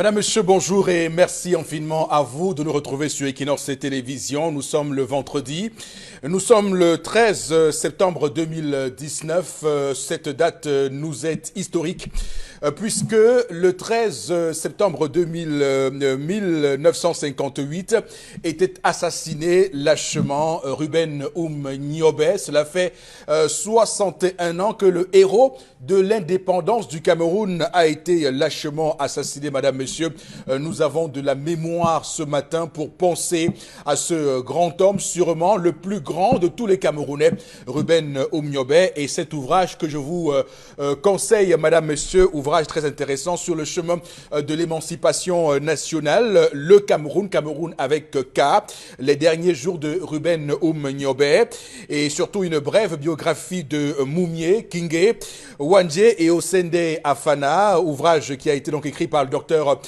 Madame, Monsieur, bonjour et merci infiniment à vous de nous retrouver sur Equinox Télévision. Nous sommes le vendredi. Nous sommes le 13 septembre 2019. Cette date nous est historique puisque le 13 septembre 1958 était assassiné lâchement Ruben Niobé. Cela fait 61 ans que le héros de l'indépendance du Cameroun a été lâchement assassiné. Madame, Monsieur, nous avons de la mémoire ce matin pour penser à ce grand homme, sûrement le plus grand de tous les Camerounais, Ruben Niobé. Et cet ouvrage que je vous conseille, Madame, Monsieur, ouvrage très intéressant sur le chemin de l'émancipation nationale, le Cameroun, Cameroun avec K, les derniers jours de Ruben Niobé, et surtout une brève biographie de Moumié, Kingé, Wandje et Osende Afana, ouvrage qui a été donc écrit par le docteur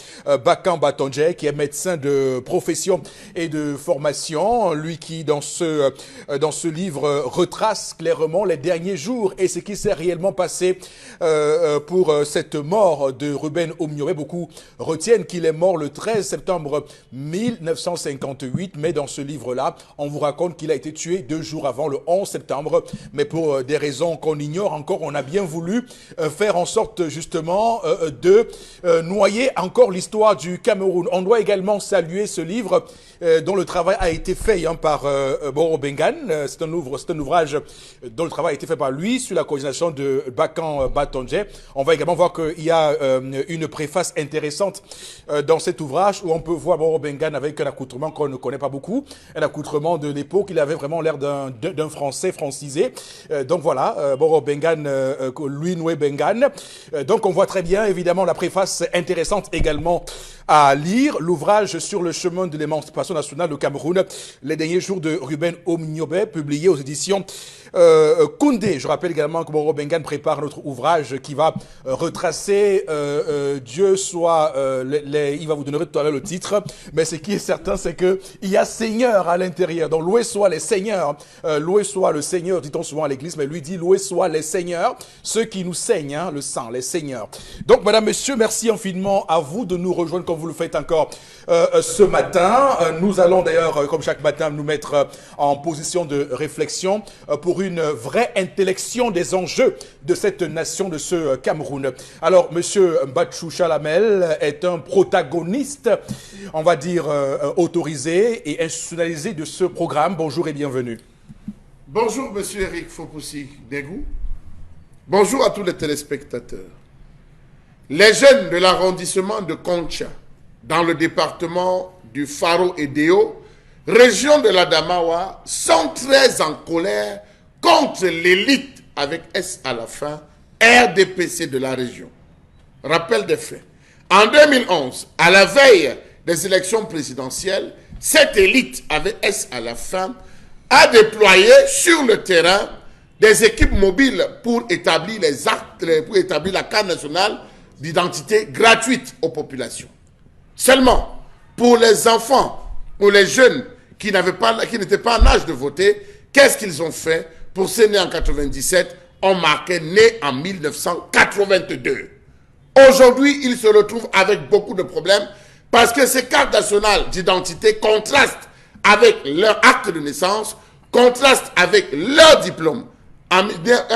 Bakan Batondje, qui est médecin de profession et de formation, lui qui dans ce livre retrace clairement les derniers jours et ce qui s'est réellement passé pour cette mort de Ruben Niobé. Beaucoup retiennent qu'il est mort le 13 septembre 1958, mais dans ce livre-là, on vous raconte qu'il a été tué 2 jours avant, le 11 septembre, mais pour des raisons qu'on ignore encore, on a bien voulu faire en sorte justement de noyer encore l'histoire du Cameroun. On doit également saluer ce livre dont le travail a été fait par Boro Bengan. C'est un ouvrage dont le travail a été fait par lui sur la coordination de Bakan Batondje. On va également voir qu'il y a une préface intéressante dans cet ouvrage où on peut voir Boro Bengan avec un accoutrement qu'on ne connaît pas beaucoup, un accoutrement de l'époque. Il avait vraiment l'air d'un Français francisé. Donc voilà, Boro Bengan, Louis Noué Bengan. Donc on voit très bien évidemment la préface intéressante également à lire. L'ouvrage sur le chemin de l'émancipation nationale au Cameroun, les derniers jours de Ruben Niobé, publié aux éditions Koundé. Je rappelle également que Boro Bengan prépare notre ouvrage qui va retracer Dieu soit il va vous donner tout à l'heure le titre, mais ce qui est certain, c'est que il y a Seigneur à l'intérieur. Donc loué soit les seigneurs, loué soit le Seigneur, dit-on souvent à l'église, mais lui dit loué soit les seigneurs, ceux qui nous saignent, le sang, les seigneurs. Donc Madame, Monsieur, merci infiniment à vous de nous rejoindre comme vous le faites encore ce matin. Nous allons d'ailleurs, comme chaque matin, nous mettre en position de réflexion pour une vraie intellection des enjeux de cette nation, de ce Cameroun. Alors, Monsieur Mbachou Chalamel est un protagoniste, on va dire, autorisé et institutionnalisé de ce programme. Bonjour et bienvenue. Bonjour, Monsieur Eric Fopoussi-Degou. Bonjour à tous les téléspectateurs. Les jeunes de l'arrondissement de Concha, dans le département du Faro et Déo, région de l'Adamawa, sont très en colère contre l'élite avec S à la fin, RDPC de la région. Rappel des faits. En 2011, à la veille des élections présidentielles, cette élite avec S à la fin a déployé sur le terrain des équipes mobiles pour établir les actes, pour établir la carte nationale d'identité gratuite aux populations. Seulement, pour les enfants, pour les jeunes qui n'étaient pas en âge de voter, qu'est-ce qu'ils ont fait? Pour ceux nés en 97, on marquait nés en 1982. Aujourd'hui, ils se retrouvent avec beaucoup de problèmes parce que ces cartes nationales d'identité contrastent avec leur acte de naissance, contrastent avec leur diplôme. Un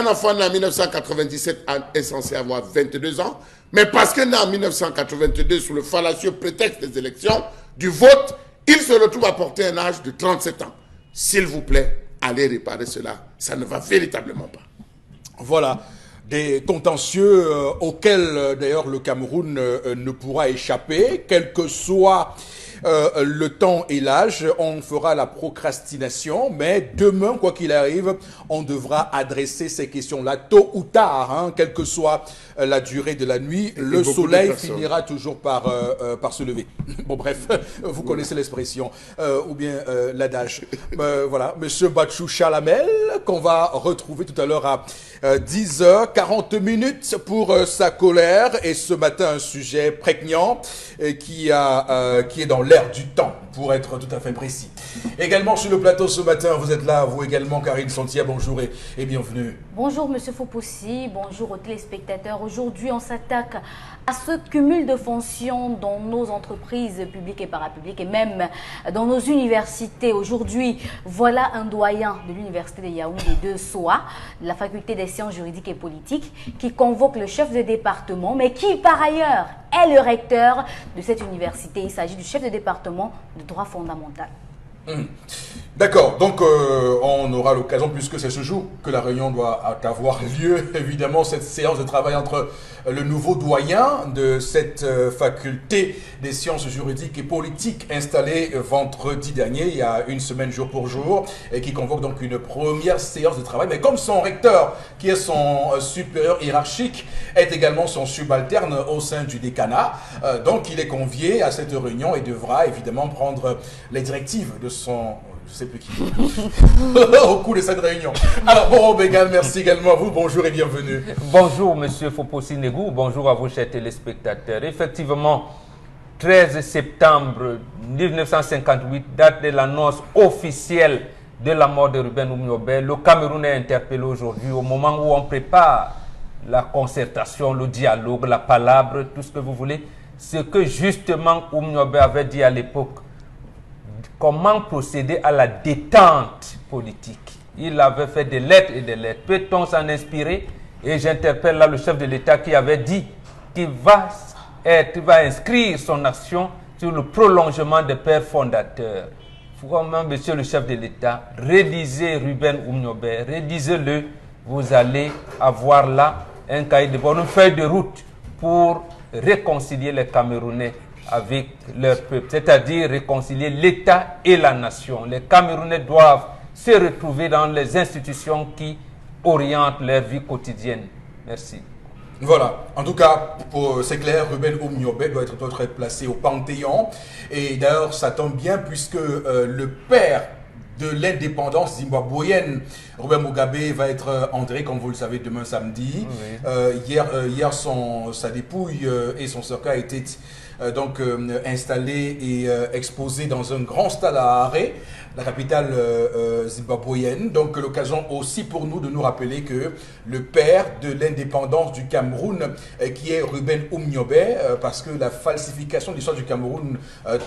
enfant né en 1997 est censé avoir 22 ans, mais parce que né en 1982 sous le fallacieux prétexte des élections, du vote, il se retrouve à porter un âge de 37 ans. S'il vous plaît, allez réparer cela. Ça ne va véritablement pas. Voilà. Des contentieux auxquels d'ailleurs le Cameroun ne pourra échapper, quel que soit le temps et l'âge. On fera la procrastination, mais demain, quoi qu'il arrive, on devra adresser ces questions-là tôt ou tard, quelle que soit la durée de la nuit. Le soleil finira toujours par se lever. Bon, bref, vous connaissez l'expression, ou bien l'adage. Voilà, Monsieur Mbachou Chalamel, qu'on va retrouver tout à l'heure à 10h40 pour sa colère. Et ce matin, un sujet prégnant qui est dans l'air du temps. pour être tout à fait précis. Également sur le plateau ce matin, vous êtes là, vous également, Karine Santia, bonjour et bienvenue. Bonjour Monsieur Fopoussi, bonjour aux téléspectateurs. Aujourd'hui, on s'attaque à ce cumul de fonctions dans nos entreprises publiques et parapubliques et même dans nos universités. Aujourd'hui, voilà un doyen de l'université de Yaoundé de SOA, de la faculté des sciences juridiques et politiques, qui convoque le chef de département, mais qui par ailleurs est le recteur de cette université. Il s'agit du chef de département de droit fondamental. D'accord, donc on aura l'occasion, puisque c'est ce jour que la réunion doit avoir lieu, évidemment, cette séance de travail entre le nouveau doyen de cette faculté des sciences juridiques et politiques installée vendredi dernier, il y a une semaine jour pour jour, et qui convoque donc une première séance de travail. Mais comme son recteur, qui est son supérieur hiérarchique, est également son subalterne au sein du décanat, donc il est convié à cette réunion et devra évidemment prendre les directives de son... je ne sais plus qui, au cours de cette réunion. Alors, bon, Bégal, merci également à vous. Bonjour et bienvenue. Bonjour, Monsieur Fopoussi Negou. Bonjour à vous, chers téléspectateurs. Effectivement, 13 septembre 1958, date de l'annonce officielle de la mort de Ruben Oumniobé. Le Cameroun est interpellé aujourd'hui au moment où on prépare la concertation, le dialogue, la palabre, tout ce que vous voulez. Ce que justement Oumniobé avait dit à l'époque. Comment procéder à la détente politique. Il avait fait des lettres et des lettres. Peut-on s'en inspirer? Et j'interpelle là le chef de l'État qui avait dit qu'il va inscrire son action sur le prolongement des pères fondateurs. Vraiment, monsieur le chef de l'État, réalisez Ruben Oumniobé, réalisez-le. Vous allez avoir là un cahier de bord, une feuille de route pour réconcilier les Camerounais avec leur peuple, c'est-à-dire réconcilier l'État et la nation. Les Camerounais doivent se retrouver dans les institutions qui orientent leur vie quotidienne. Merci. Voilà, en tout cas, c'est clair, Ruben Oumniobé doit être placé au Panthéon. Et d'ailleurs, ça tombe bien puisque le père de l'indépendance zimbabwéenne, Robert Mugabe, va être enterré, comme vous le savez, demain samedi. Oui. Hier sa dépouille et son cercueil a été installé et exposé dans un grand stade à Harare, la capitale zimbabwéenne. Donc l'occasion aussi pour nous de nous rappeler que le père de l'indépendance du Cameroun, qui est Ruben Oumniobé, parce que la falsification de l'histoire du Cameroun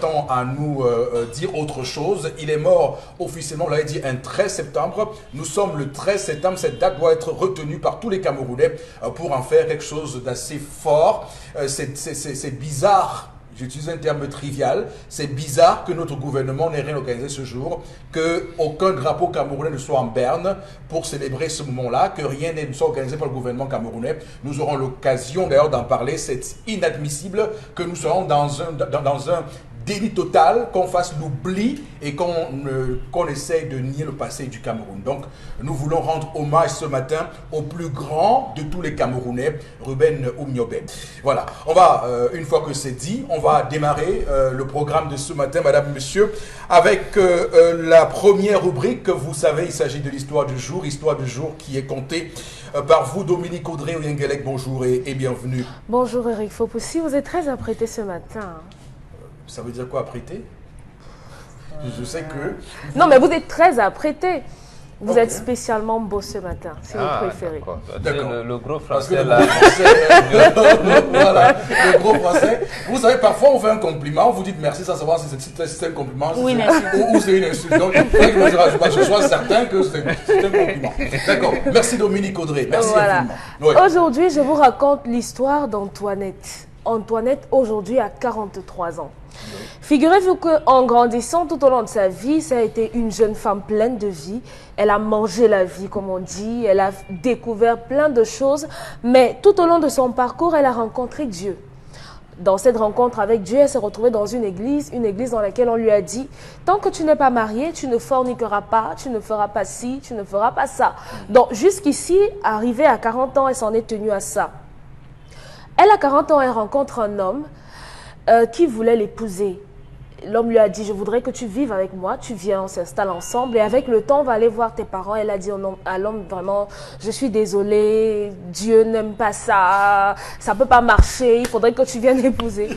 tend à nous dire autre chose. Il est mort officiellement, on l'avait dit, un 13 septembre. Nous sommes le 13 septembre. Cette date doit être retenue par tous les Camerounais pour en faire quelque chose d'assez fort. C'est bizarre. J'utilise un terme trivial. C'est bizarre que notre gouvernement n'ait rien organisé ce jour, qu'aucun drapeau camerounais ne soit en berne pour célébrer ce moment-là, que rien ne soit organisé par le gouvernement camerounais. Nous aurons l'occasion d'ailleurs d'en parler. C'est inadmissible que nous soyons dans un délit total, qu'on fasse l'oubli et qu'on essaye de nier le passé du Cameroun. Donc, nous voulons rendre hommage ce matin au plus grand de tous les Camerounais, Ruben Oumniobé. Voilà, on va, une fois que c'est dit, on va démarrer le programme de ce matin, madame, monsieur, avec la première rubrique. Vous savez, il s'agit de l'histoire du jour qui est contée par vous, Dominique Audrey Oyengelek. Bonjour et bienvenue. Bonjour Eric Fopoussi, vous êtes très apprêté ce matin. Ça veut dire quoi, apprêter? Je sais que... Non, mais vous êtes très apprêté. Vous êtes spécialement beau ce matin, c'est votre préféré. D'accord. Le gros français, Parce que le français, voilà, le gros français. Vous savez, parfois on fait un compliment, vous dites merci sans savoir si c'est un compliment ou c'est une insulte. Donc, je sois certain que c'est un compliment. D'accord. Merci Dominique Audrey. Merci infiniment. Oui. Aujourd'hui, je vous raconte l'histoire d'Antoinette. Antoinette, aujourd'hui, a 43 ans. Oui. Figurez-vous qu'en grandissant tout au long de sa vie, ça a été une jeune femme pleine de vie. Elle a mangé la vie, comme on dit. Elle a découvert plein de choses. Mais tout au long de son parcours, elle a rencontré Dieu. Dans cette rencontre avec Dieu, elle s'est retrouvée dans une église dans laquelle on lui a dit « Tant que tu n'es pas marié, tu ne forniqueras pas, tu ne feras pas ci, tu ne feras pas ça. » Donc jusqu'ici, arrivée à 40 ans, elle s'en est tenue à ça. Elle, à 40 ans, elle rencontre un homme qui voulait l'épouser. L'homme lui a dit, je voudrais que tu vives avec moi, tu viens, on s'installe ensemble et avec le temps, on va aller voir tes parents. Elle a dit à l'homme, vraiment, je suis désolée, Dieu n'aime pas ça, ça ne peut pas marcher, il faudrait que tu viennes épouser.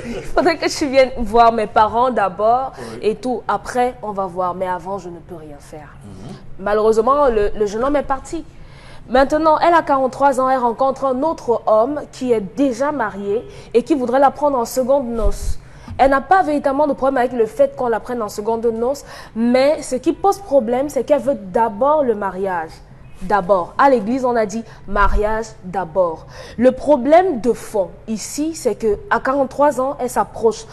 Il faudrait que tu viennes voir mes parents d'abord et tout. Après, on va voir, mais avant, je ne peux rien faire. Malheureusement, le jeune homme est parti. Maintenant, elle a 43 ans, elle rencontre un autre homme qui est déjà marié et qui voudrait la prendre en seconde noces. Elle n'a pas véritablement de problème avec le fait qu'on la prenne en seconde noces, mais ce qui pose problème, c'est qu'elle veut d'abord le mariage. D'abord. À l'église, on a dit mariage d'abord. Le problème de fond ici, c'est qu'à 43 ans, elle s'approche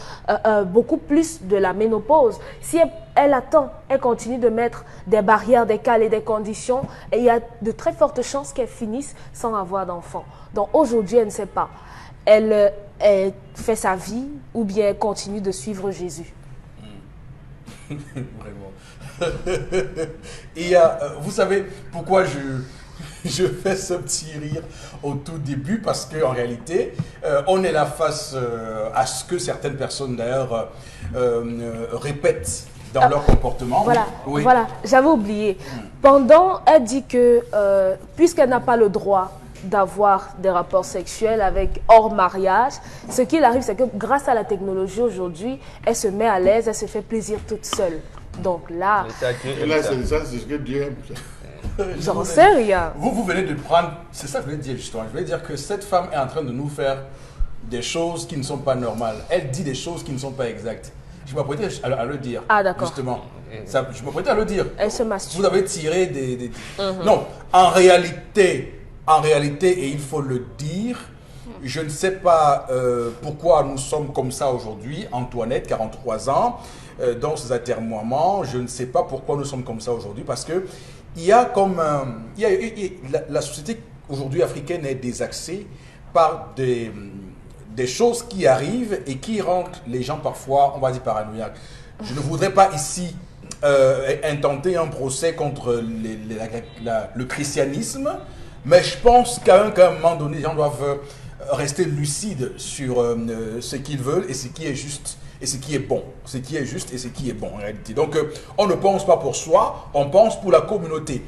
beaucoup plus de la ménopause. Si elle attend, elle continue de mettre des barrières, des cales et des conditions, et il y a de très fortes chances qu'elle finisse sans avoir d'enfant. Donc aujourd'hui, elle ne sait pas. Elle fait sa vie ou bien elle continue de suivre Jésus. Vraiment. Et vous savez pourquoi je fais ce petit rire au tout début, parce qu'en réalité, on est là face à ce que certaines personnes d'ailleurs répètent dans leur comportement. Voilà, oui. Voilà, j'avais oublié. Pendant, elle dit que puisqu'elle n'a pas le droit d'avoir des rapports sexuels avec hors mariage, ce qu'il arrive, c'est que grâce à la technologie aujourd'hui, elle se met à l'aise, elle se fait plaisir toute seule. Donc là, c'est ce que Dieu aime. j'en sais rien. Vous venez de prendre, c'est ça que je voulais dire justement. Je voulais dire que cette femme est en train de nous faire des choses qui ne sont pas normales. Elle dit des choses qui ne sont pas exactes. Je m'apprêtais à le dire. Ah, d'accord. Justement. Ça, je m'apprêtais à le dire. Elle se masturbe. Vous avez tiré des... Non, en réalité, et il faut le dire, je ne sais pas pourquoi nous sommes comme ça aujourd'hui. Antoinette, 43 ans, dans ses atermoiements, je ne sais pas pourquoi nous sommes comme ça aujourd'hui, parce que il y a comme la société aujourd'hui africaine est désaxée par des choses qui arrivent et qui rendent les gens parfois, on va dire, paranoïaques. Je ne voudrais pas ici intenter un procès contre le christianisme, mais je pense qu'à un moment donné, les gens doivent rester lucides sur ce qu'ils veulent et ce qui est juste et ce qui est bon. Ce qui est juste et ce qui est bon en réalité. Donc, on ne pense pas pour soi, on pense pour la communauté.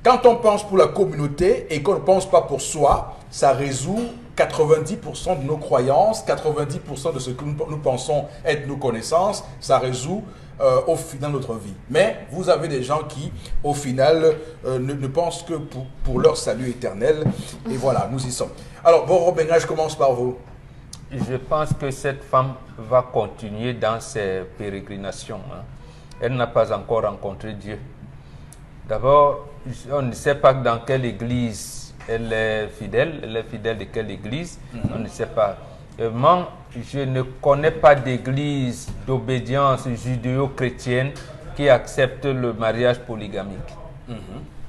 Quand on pense pour la communauté et qu'on ne pense pas pour soi, ça résout 90% de nos croyances, 90% de ce que nous pensons être nos connaissances, ça résout au final notre vie. Mais vous avez des gens qui, au final, ne pensent que pour leur salut éternel. Et voilà, nous y sommes. Alors, bon, Robin, je commence par vous. Je pense que cette femme va continuer dans ses pérégrinations. Elle n'a pas encore rencontré Dieu. D'abord, on ne sait pas dans quelle église elle est fidèle. Elle est fidèle de quelle église? On ne sait pas. Moi, je ne connais pas d'église d'obédience judéo-chrétienne qui accepte le mariage polygamique.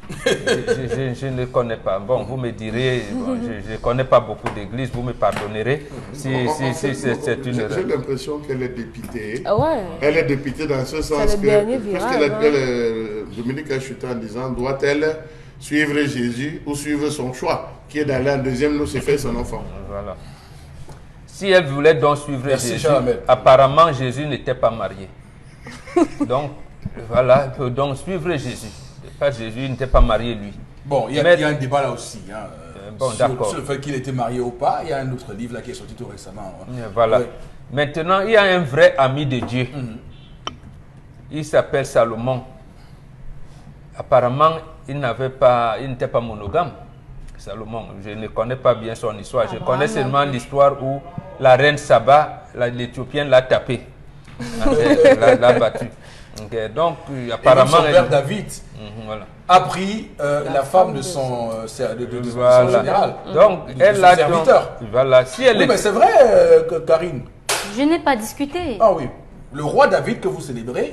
Je ne connais pas. Bon, vous me direz, bon, je ne connais pas beaucoup d'églises, vous me pardonnerez si c'est une erreur. J'ai l'impression qu'elle est dépitée. Ah ouais. Elle est dépitée dans ce sens le dernier que, virage, Dominique a chuté en disant, doit-elle suivre Jésus ou suivre son choix, qui est d'aller en deuxième noce et faire son enfant. Voilà. Si elle voulait donc suivre Jésus, apparemment Jésus n'était pas marié. Donc, voilà, elle peut donc suivre Jésus. Pas Jésus n'était pas marié, lui. Bon, il y a un débat là aussi. Hein, bon, sur le fait qu'il était marié ou pas. Il y a un autre livre là qui est sorti tout récemment. Hein. Voilà. Oui. Maintenant, il y a un vrai ami de Dieu. Il s'appelle Salomon. Apparemment, il n'était pas monogame. Salomon, je ne connais pas bien son histoire. Je connais seulement l'histoire où la reine Saba, l'Éthiopienne, l'a tapé. l'a battu. Okay, donc, apparemment... Et son père David a pris la femme de son général. Donc, elle a serviteur. Voilà. Si elle mais c'est vrai, Karine. Je n'ai pas discuté. Ah oui. Le roi David que vous célébrez,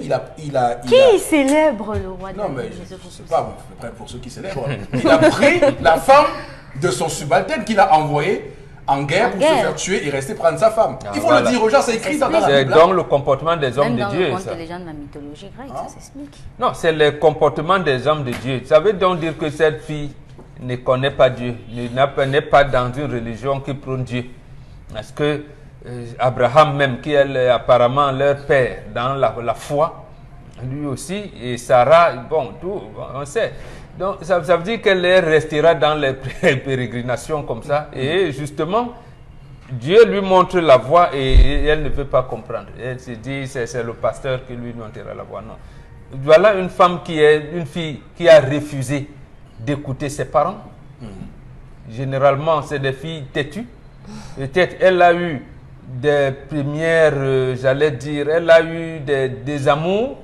Qui célèbre le roi David? Non, mais je ne sais pas, pour ceux qui célèbrent. Il a pris la femme de son subalterne qu'il a envoyé en guerre pour se faire tuer et rester prendre sa femme. Il faut le dire aux gens, c'est écrit dans la Bible. C'est donc le comportement des hommes de Dieu. Même dans les gens de la mythologie grecque, ça s'explique. Non, c'est le comportement des hommes de Dieu. Ça veut donc dire que cette fille ne connaît pas Dieu, n'est pas dans une religion qui prône Dieu. Parce que Abraham même, qui est apparemment leur père dans la foi, lui aussi, et Sarah, bon, tout, on sait. Donc, ça veut dire qu'elle restera dans les pérégrinations comme ça. Et justement, Dieu lui montre la voie et elle ne veut pas comprendre. Elle se dit, c'est le pasteur qui lui montrera la voie. Non. Voilà une femme une fille qui a refusé d'écouter ses parents. Généralement, c'est des filles têtues. Peut-être elle a eu des premières, j'allais dire, elle a eu des amours.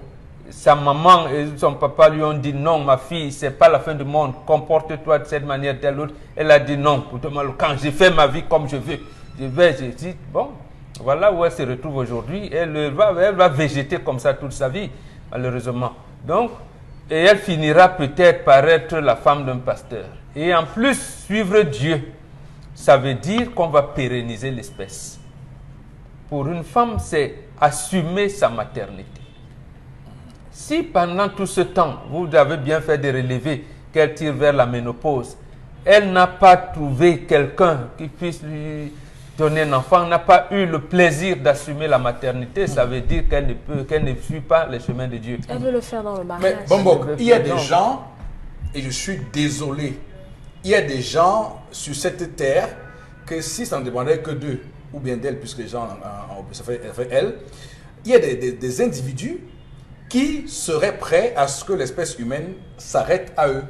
Sa maman et son papa lui ont dit non, ma fille, c'est pas la fin du monde, comporte-toi de cette manière, telle autre. Elle a dit non, quand j'ai fait ma vie comme je veux, j'ai dit, bon, voilà où elle se retrouve aujourd'hui. Elle va végéter comme ça toute sa vie, malheureusement. Donc, et elle finira peut-être par être la femme d'un pasteur. Et en plus, suivre Dieu, ça veut dire qu'on va pérenniser l'espèce. Pour une femme, c'est assumer sa maternité. Si pendant tout ce temps, vous avez bien fait de relever qu'elle tire vers la ménopause, elle n'a pas trouvé quelqu'un qui puisse lui donner un enfant, n'a pas eu le plaisir d'assumer la maternité, ça veut dire qu'elle ne suit pas les chemins de Dieu. Elle veut le faire dans le mariage. Mais Bombok, il y a des gens, et je suis désolé, il y a des gens sur cette terre que si ça ne dépendait que d'eux, ou bien d'elle, puisque les gens, ça fait elle, il y a des individus qui seraient prêts à ce que l'espèce humaine s'arrête à eux.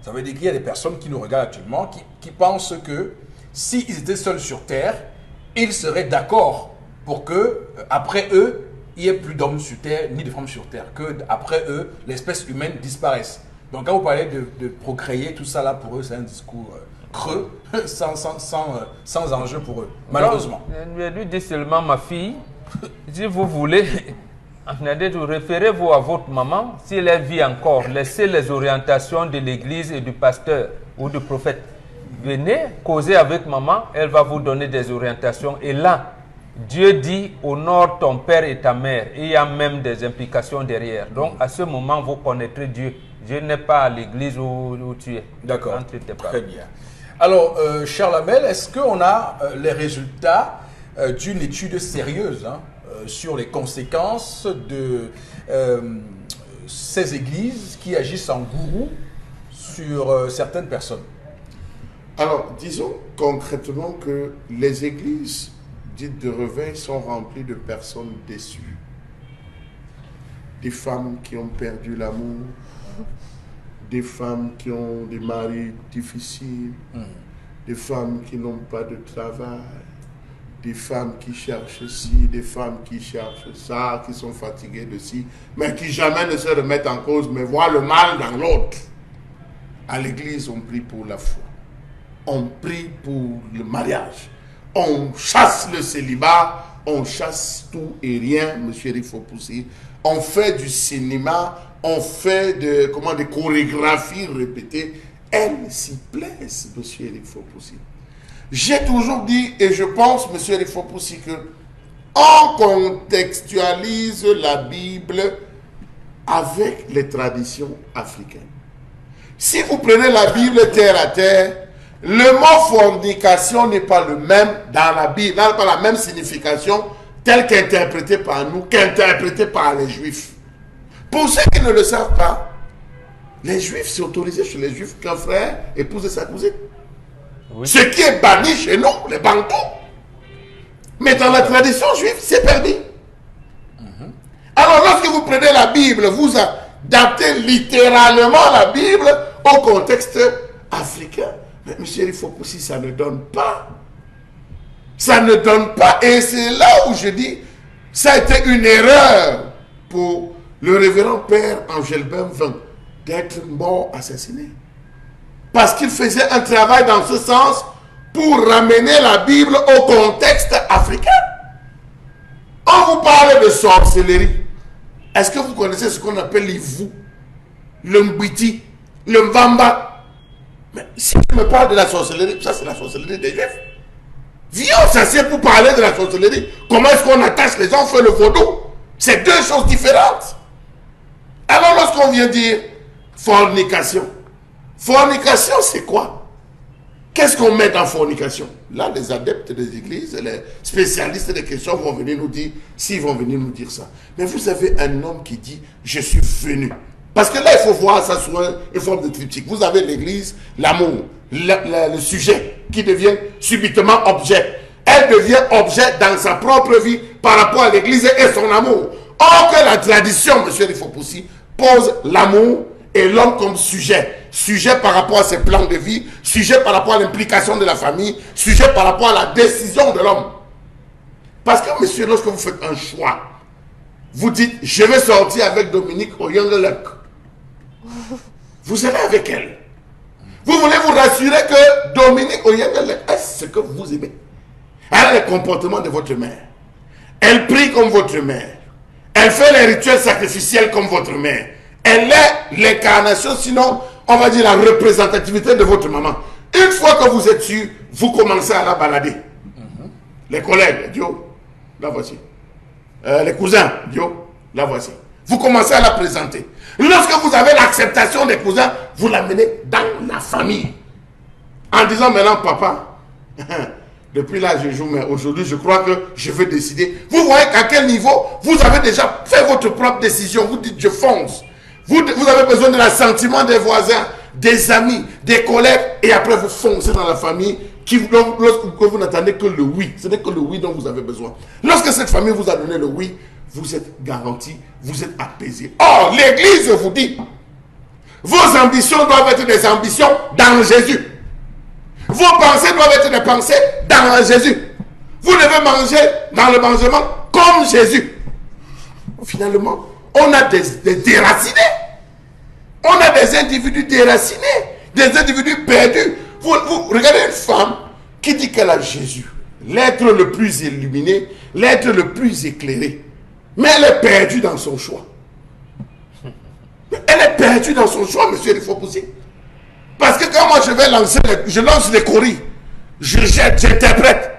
Ça veut dire qu'il y a des personnes qui nous regardent actuellement, qui pensent que s'ils étaient seuls sur Terre, ils seraient d'accord pour que, après eux, il n'y ait plus d'hommes sur Terre, ni de femmes sur Terre, que après eux, l'espèce humaine disparaisse. Donc quand vous parlez de procréer, tout ça là, pour eux, c'est un discours creux, sans enjeu pour eux, malheureusement. Je lui dis seulement, ma fille, si vous voulez... Référez-vous à votre maman, si elle vit encore, laissez les orientations de l'église et du pasteur ou du prophète. Venez causer avec maman, elle va vous donner des orientations. Et là, Dieu dit, honore ton père et ta mère. Et il y a même des implications derrière. Donc, à ce moment, vous connaîtrez Dieu. Dieu n'est pas à l'église où tu es. D'accord, très bien. Alors, Charles Hamel, est-ce qu'on a les résultats d'une étude sérieuse sur les conséquences de ces églises qui agissent en gourou sur certaines personnes? Alors, disons concrètement que les églises dites de réveil sont remplies de personnes déçues. Des femmes qui ont perdu l'amour, des femmes qui ont des maris difficiles, des femmes qui n'ont pas de travail, des femmes qui cherchent ci, des femmes qui cherchent ça, qui sont fatiguées de ci, mais qui jamais ne se remettent en cause, mais voient le mal dans l'autre. À l'église, on prie pour la foi. On prie pour le mariage. On chasse le célibat, on chasse tout et rien, monsieur Rifopoussi. On fait du cinéma, on fait des chorégraphies répétées. Elles s'y plaisent, monsieur Rifopoussi. J'ai toujours dit, et je pense, monsieur Rifopoussi, que on contextualise la Bible avec les traditions africaines. Si vous prenez la Bible terre à terre, le mot fornication n'est pas le même dans la Bible, n'a pas la même signification telle qu'interprétée par nous, qu'interprétée par les Juifs. Pour ceux qui ne le savent pas, les Juifs, c'est autorisé chez les Juifs qu'un frère épouse sa cousine. Oui. Ce qui est banni chez nous, les Bantous. Mais dans la tradition juive, c'est permis. Alors, lorsque vous prenez la Bible, vous adaptez littéralement la Bible au contexte africain. Mais monsieur, il faut que si ça ne donne pas. Ça ne donne pas. Et c'est là où je dis, ça a été une erreur pour le révérend père Angelbin Vin d'être mort assassiné. Parce qu'il faisait un travail dans ce sens pour ramener la Bible au contexte africain. On vous parle de sorcellerie. Est-ce que vous connaissez ce qu'on appelle l'ivou, le mbiti, le mbamba? Mais si je me parle de la sorcellerie, ça c'est la sorcellerie des Juifs. Viens, ça c'est pour parler de la sorcellerie. Comment est-ce qu'on attache les gens, on fait le vaudou? C'est deux choses différentes. Alors lorsqu'on vient dire fornication, fornication, c'est quoi? Qu'est-ce qu'on met dans fornication? Là, les adeptes des églises, les spécialistes des questions vont venir nous dire, s'ils vont venir nous dire ça. Mais vous avez un homme qui dit, je suis venu. Parce que là, il faut voir ça sous une forme de triptyque. Vous avez l'église, l'amour, le sujet qui devient subitement objet. Elle devient objet dans sa propre vie par rapport à l'église et son amour. Or que la tradition, monsieur Rifopoussi, pose l'amour et l'homme comme sujet. Sujet par rapport à ses plans de vie, sujet par rapport à l'implication de la famille, sujet par rapport à la décision de l'homme. Parce que, monsieur, lorsque vous faites un choix, vous dites, je vais sortir avec Dominique au Yangelek. Vous allez avec elle. Vous voulez vous rassurer que Dominique au Yangelek est ce que vous aimez. Elle a le comportement de votre mère. Elle prie comme votre mère. Elle fait les rituels sacrificiels comme votre mère. Elle est l'incarnation, sinon, on va dire la représentativité de votre maman. Une fois que vous êtes sûr, vous commencez à la balader. Les collègues, Dio, la voici. Les cousins, Dio, la voici. Vous commencez à la présenter. Lorsque vous avez l'acceptation des cousins, vous l'amenez dans la famille. En disant maintenant, papa, depuis là je joue, mais aujourd'hui je crois que je veux décider. Vous voyez qu'à quel niveau vous avez déjà fait votre propre décision. Vous dites, je fonce. Vous avez besoin de l'assentiment des voisins, des amis, des collègues, et après vous foncez dans la famille, lorsque vous n'attendez que le oui. Ce n'est que le oui dont vous avez besoin. Lorsque cette famille vous a donné le oui, vous êtes garanti, vous êtes apaisé. Or, l'église vous dit, vos ambitions doivent être des ambitions dans Jésus. Vos pensées doivent être des pensées dans Jésus. Vous devez manger dans le mangement comme Jésus. Finalement, on a des déracinés. On a des individus déracinés, des individus perdus. Vous regardez une femme qui dit qu'elle a Jésus, l'être le plus illuminé, l'être le plus éclairé. Mais elle est perdue dans son choix. Elle est perdue dans son choix, monsieur Rifopoussi. Parce que quand moi je lance les choris, je jette, j'interprète.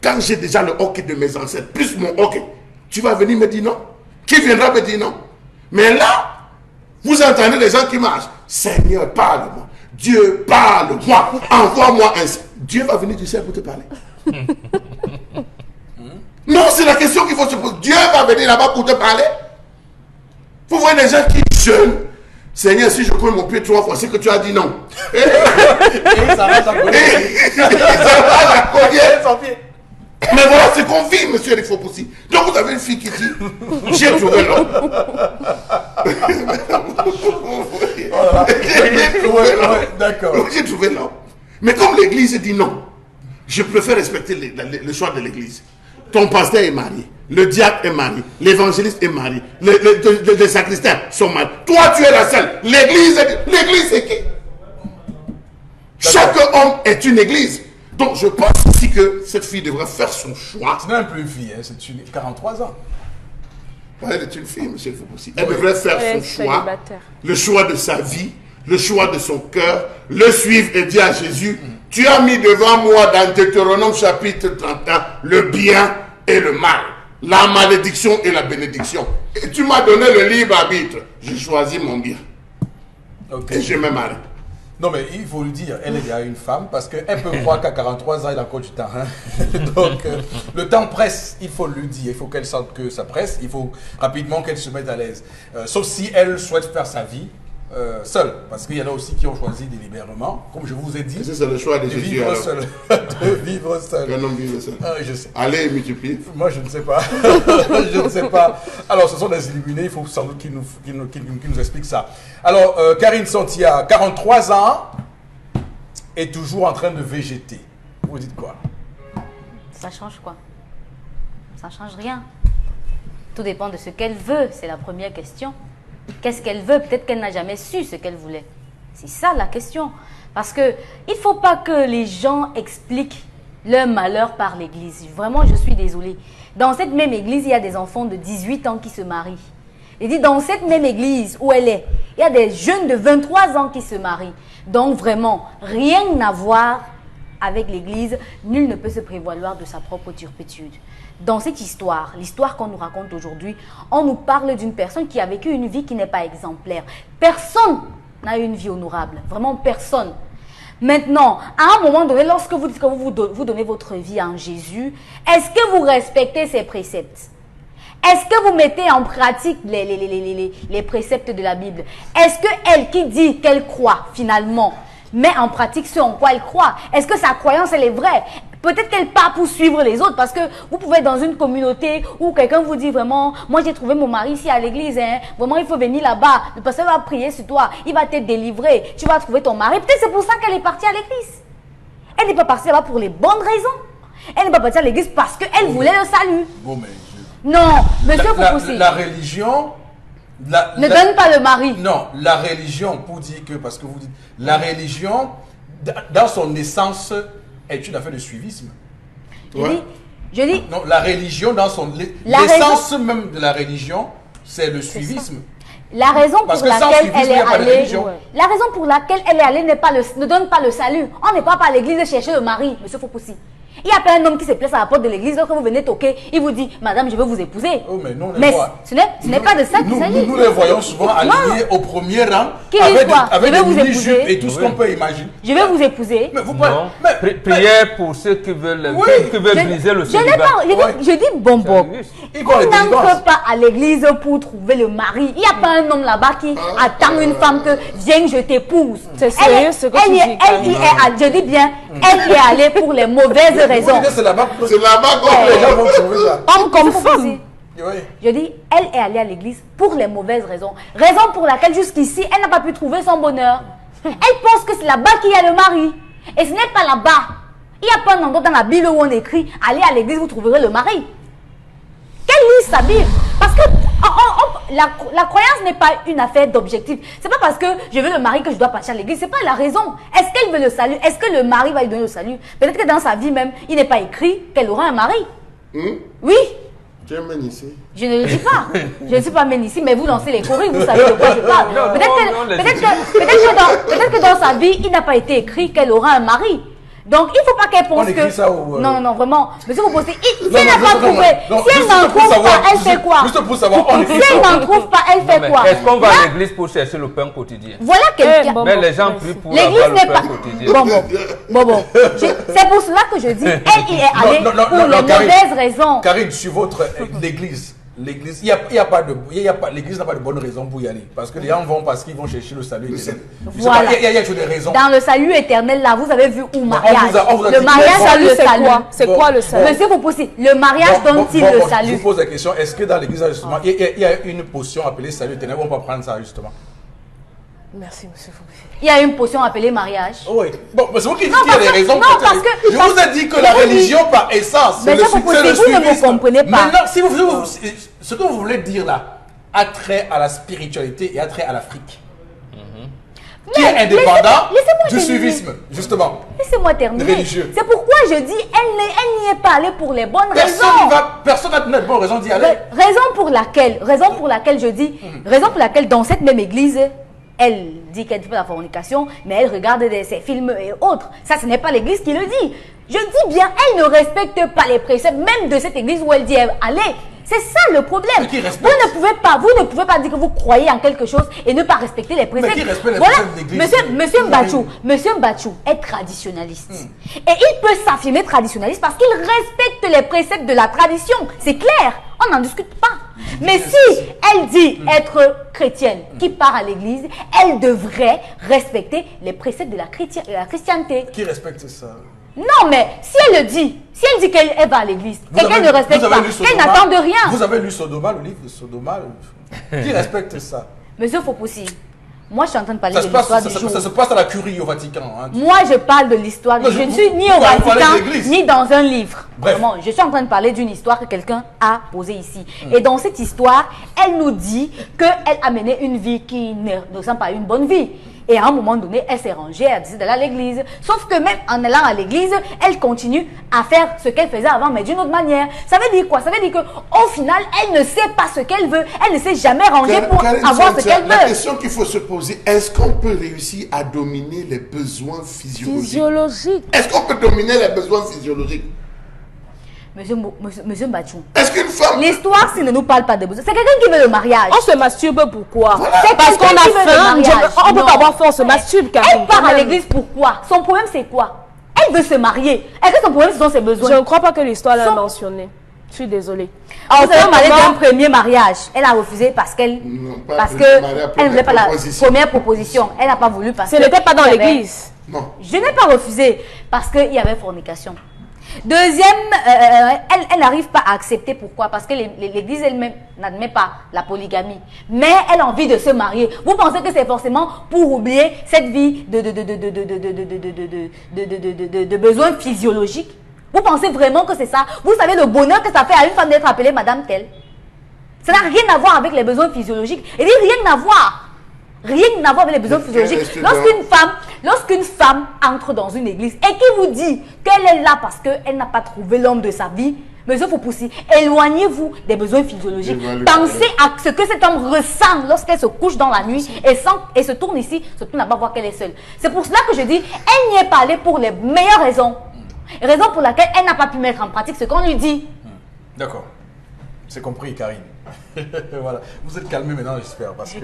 Quand j'ai déjà le hockey de mes ancêtres, plus mon hockey, tu vas venir me dire non? Qui viendra me dire non? Mais là, vous entendez les gens qui marchent. Seigneur, parle-moi. Dieu, parle-moi. Envoie-moi un... Dieu va venir du ciel pour te parler. Non, c'est la question qu'il faut se poser. Dieu va venir là-bas pour te parler. Vous voyez des gens qui jeûnent. Seigneur, si je cogne mon pied 3 fois, c'est que tu as dit non. Et ça va cogner. Mais voilà ce qu'on vit, monsieur Rifopoussi. Donc vous avez une fille qui dit, j'ai trouvé l'homme. D'accord. J'ai trouvé l'homme. Mais comme l'église dit non, je préfère respecter le choix de l'église. Ton pasteur est marié, le diacre est marié, l'évangéliste est marié, les sacristains sont mariés. Toi, tu es la seule. L'église, c'est qui? Chaque homme est une église. Donc, je pense aussi que cette fille devrait faire son choix. Ce n'est même plus une fille, hein, c'est une 43 ans. Ouais, elle est une fille, monsieur Rifopoussi. Elle devrait faire son choix, célibataire. le choix de sa vie, le choix de son cœur, le suivre et dire à Jésus, tu as mis devant moi dans Deutéronome chapitre 31 le bien et le mal, la malédiction et la bénédiction. Et tu m'as donné le libre arbitre. J'ai choisi mon bien. Okay. Et je me marie. Non, mais il faut le dire, elle est déjà une femme parce qu'elle peut croire qu'à 43 ans, il a encore du temps. Hein. Donc, le temps presse, il faut le dire. Il faut qu'elle sente que ça presse. Il faut rapidement qu'elle se mette à l'aise. Sauf si elle souhaite faire sa vie seule. Parce qu'il y en a aussi qui ont choisi délibérément, comme je vous ai dit, C'est le choix de de Jésus. vivre Alors. seul. De vivre seul. Un homme vive seul. Ah, je sais. Allez, multiplier. Moi, je ne sais pas. Je ne sais pas. Alors, ce sont des illuminés. Il faut sans doute qu'ils nous expliquent ça. Alors, Karine Santia, 43 ans, est toujours en train de végéter. Vous dites quoi? Ça change quoi? Ça change rien. Tout dépend de ce qu'elle veut. C'est la première question. Qu'est-ce qu'elle veut? Peut-être qu'elle n'a jamais su ce qu'elle voulait. C'est ça la question. Parce que il ne faut pas que les gens expliquent leur malheur par l'église. Vraiment, je suis désolée. Dans cette même église, il y a des enfants de 18 ans qui se marient. Il dit, dans cette même église où elle est, il y a des jeunes de 23 ans qui se marient. Donc vraiment, rien à voir avec l'église. Nul ne peut se prévaloir de sa propre turpitude. Dans cette histoire, l'histoire qu'on nous raconte aujourd'hui, on nous parle d'une personne qui a vécu une vie qui n'est pas exemplaire. Personne n'a eu une vie honorable. Vraiment personne. Maintenant, à un moment donné, lorsque vous dites que vous donnez votre vie en Jésus, est-ce que vous respectez ses préceptes? Est-ce que vous mettez en pratique les préceptes de la Bible? Est-ce qu'elle qui dit qu'elle croit finalement met en pratique ce en quoi elle croit? Est-ce que sa croyance elle est vraie? Peut-être qu'elle part pour suivre les autres, parce que vous pouvez être dans une communauté où quelqu'un vous dit vraiment, moi j'ai trouvé mon mari ici à l'église, hein, vraiment il faut venir là-bas, le pasteur va prier sur toi, il va te délivrer, tu vas trouver ton mari. Peut-être c'est pour ça qu'elle est partie à l'église. Elle n'est pas partie là-bas pour les bonnes raisons. Elle n'est pas partie à l'église parce qu'elle voulait le salut. Bon, mais Non, monsieur Fopoussi. la religion... ne donne pas le mari. Non, la religion, pour dire que, parce que vous dites, la religion, dans son essence, est une affaire de suivisme. Je dis... Non, la religion, dans son... L'essence même de la religion, c'est le suivisme. La raison pour laquelle elle est allée... La raison pour laquelle elle est allée ne donne pas le salut. On n'est pas à l'église chercher le mari, monsieur Fopoussi. Il y a plein d'hommes qui se placent à la porte de l'église, lorsque vous venez toquer, il vous dit, madame, je veux vous épouser. Oh, mais non, mais ce n'est pas de ça qu'il s'agit. Nous les voyons souvent alignés au premier rang, avec des mini-jupes et tout ce qu'on peut imaginer. Je vais vous épouser. Mais vous prière pour ceux qui veulent, briser le célibat. Je dis bonbon. On n'entre pas à l'église pour trouver le mari. Il n'y a pas un homme là-bas qui attend une femme que viens, je t'épouse. C'est sérieux ce que tu dis. Je dis bien, elle est allée pour les mauvaises raisons. C'est là-bas que les gens vont trouver ça. Homme comme femme. Je dis, elle est allée à l'église pour les mauvaises raisons. Raison pour laquelle jusqu'ici, elle n'a pas pu trouver son bonheur. Elle pense que c'est là-bas qu'il y a le mari. Et ce n'est pas là-bas. Il n'y a pas un endroit dans la Bible où on écrit, allez à l'église, vous trouverez le mari. Qu'elle lise sa Bible. Parce que la croyance n'est pas une affaire d'objectif. C'est pas parce que je veux le mari que je dois partir à l'église. C'est pas la raison. Est-ce qu'elle veut le salut? Est-ce que le mari va lui donner le salut? Peut-être que dans sa vie même, il n'est pas écrit qu'elle aura un mari. Oui. Tu es Ménissi? Je ne le dis pas. Je ne suis pas Ménissi, mais vous lancez les choris, vous savez de quoi je parle. Peut-être que dans sa vie, il n'a pas été écrit qu'elle aura un mari. Donc, il ne faut pas qu'elle pense que... Ça où, Non, vraiment. Monsieur, vous posez... Si elle n'a pas trouvé, si elle n'en trouve pas, elle fait quoi? Juste pour savoir, si elle n'en trouve pas, elle fait quoi? Est-ce qu'on va à l'église pour chercher le pain quotidien? Voilà quelqu'un... Mais les gens prient pour avoir le pain quotidien. Bon. C'est pour cela que je dis, elle y est allée pour les mauvaises raisons. Karine, sur votre l'église, l'église n'a pas de bonne raison pour y aller. Parce que les gens vont parce qu'ils vont chercher le salut éternel. Voilà. Il y a toujours des raisons. Dans le salut éternel, là, vous avez vu où mariage. Le mariage, c'est le salut. C'est quoi le salut? Monsieur Fopoussi, le mariage donne-t-il le salut? Je vous pose la question, est-ce que dans l'église, justement, il y a une potion appelée salut éternel? On va prendre ça, justement. Merci, monsieur Fopoussi. Il y a une potion appelée mariage. Oui. Bon, mais c'est vous qui dites qu'il y a des raisons. Non, parce que... Je vous ai dit que la religion, par essence, c'est le suivisme. Vous ne me comprenez pas. Maintenant, ce que vous voulez dire là, a trait à la spiritualité et a trait à l'Afrique. Qui est indépendant du suivisme, justement. Laissez-moi terminer. C'est pourquoi je dis, elle n'y est pas allée pour les bonnes raisons. Personne n'a de bonne raison d'y aller. Raison pour laquelle je dis, raison pour laquelle dans cette même église, elle dit qu'elle fait la fornication, mais elle regarde ses films et autres. Ça, ce n'est pas l'église qui le dit. Je dis bien, elle ne respecte pas les préceptes, même de cette église où elle dit allez. C'est ça le problème. Vous ne pouvez pas dire que vous croyez en quelque chose et ne pas respecter les préceptes. Mais qui respecte les préceptes de l'église? Monsieur Mbachou est traditionnaliste. Et il peut s'affirmer traditionnaliste parce qu'il respecte les préceptes de la tradition. C'est clair. On n'en discute pas. Mais si elle dit être chrétienne, qui part à l'église, elle devrait respecter les préceptes de la christianité. Qui respecte ça? Non, mais si elle le dit, si elle dit qu'elle va à l'église et qu'elle ne respecte pas, qu'elle n'attend de rien. Vous avez lu Sodoma, le livre de Sodoma? Qui respecte ça? Monsieur Fopoussi, moi je suis en train de parler de l'histoire du jour. Ça se passe à la curie au Vatican. Hein. Moi je parle de l'histoire. Je ne suis ni au Vatican, ni dans un livre. Bref. Vraiment, je suis en train de parler d'une histoire que quelqu'un a posée ici. Et dans cette histoire, elle nous dit qu'elle a mené une vie qui ne ressemble pas à une bonne vie. Et à un moment donné, elle s'est rangée, elle a décidé d'aller à l'église. Sauf que même en allant à l'église, elle continue à faire ce qu'elle faisait avant, mais d'une autre manière. Ça veut dire quoi? Ça veut dire qu'au final, elle ne sait pas ce qu'elle veut. Elle ne s'est jamais rangée pour avoir ce qu'elle veut. La question qu'il faut se poser, est-ce qu'on peut réussir à dominer les besoins physiologiques? Physiologiques. Est-ce qu'on peut dominer les besoins physiologiques? Monsieur Mbachou. Est-ce qu'une femme... L'histoire, s'il ne nous parle pas de besoin, c'est quelqu'un qui veut le mariage. On se masturbe pourquoi? C'est Parce qu'on a quelqu'un qui veut le faim. mariage. On ne peut Non. pas avoir faim, on se masturbe. Elle part à l'église pourquoi? Son problème, c'est quoi? Elle veut se marier. Est-ce que son problème, ce sont ses besoins? Je ne crois pas que l'histoire l'a mentionné. Je suis désolée. Vous avez parlé d'un premier mariage. Elle a refusé parce qu'elle ne voulait pas la première proposition. Elle n'a pas voulu parce que... Ce n'était pas dans l'église. Non. Je n'ai pas refusé parce qu'il y avait fornication. Deuxième, elle n'arrive pas à accepter. Pourquoi? Parce que l'église elle-même n'admet pas la polygamie. Mais elle a envie de se marier. Vous pensez que c'est forcément pour oublier cette vie de besoins physiologiques? Vous pensez vraiment que c'est ça? Vous savez le bonheur que ça fait à une femme d'être appelée Madame telle? Ça n'a rien à voir avec les besoins physiologiques. Et dit rien à voir. Rien à voir avec les besoins physiologiques. Lorsqu'une femme entre dans une église et qui vous dit qu'elle est là parce qu'elle n'a pas trouvé l'homme de sa vie, monsieur Fopoussi, éloignez-vous des besoins physiologiques. Pensez à ce que cet homme ressent lorsqu'elle se couche dans la nuit et se tourne ici, se tourne là-bas voir qu'elle est seule. C'est pour cela que je dis, elle n'y est pas allée pour les meilleures raisons. Raison pour laquelle elle n'a pas pu mettre en pratique ce qu'on lui dit. D'accord. C'est compris, Karine. Voilà. Vous êtes calmé maintenant, j'espère, parce que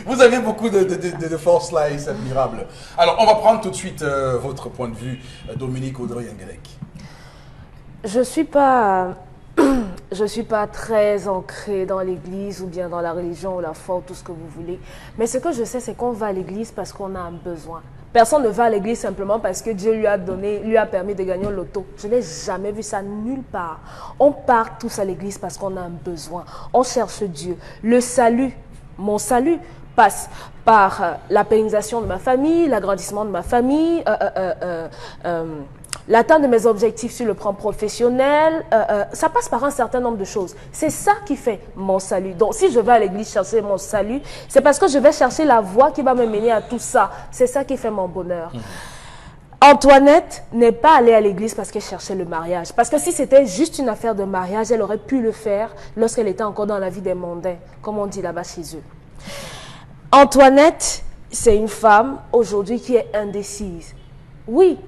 vous avez beaucoup de force là et c'est admirable. Alors, on va prendre tout de suite votre point de vue, Dominique Audrey-Yengelek. Je suis pas très ancrée dans l'église ou bien dans la religion ou la foi ou tout ce que vous voulez. Mais ce que je sais, c'est qu'on va à l'église parce qu'on a un besoin. Personne ne va à l'église simplement parce que Dieu lui a permis de gagner au loto. Je n'ai jamais vu ça nulle part. On part tous à l'église parce qu'on a un besoin. On cherche Dieu. Le salut, mon salut, passe par la pérennisation de ma famille, l'agrandissement de ma famille, l'atteinte de mes objectifs sur le plan professionnel, ça passe par un certain nombre de choses. C'est ça qui fait mon salut. Donc, si je vais à l'église chercher mon salut, c'est parce que je vais chercher la voie qui va me mener à tout ça. C'est ça qui fait mon bonheur. Antoinette n'est pas allée à l'église parce qu'elle cherchait le mariage. Parce que si c'était juste une affaire de mariage, elle aurait pu le faire lorsqu'elle était encore dans la vie des mondains, comme on dit là-bas chez eux. Antoinette, c'est une femme aujourd'hui qui est indécise. Oui.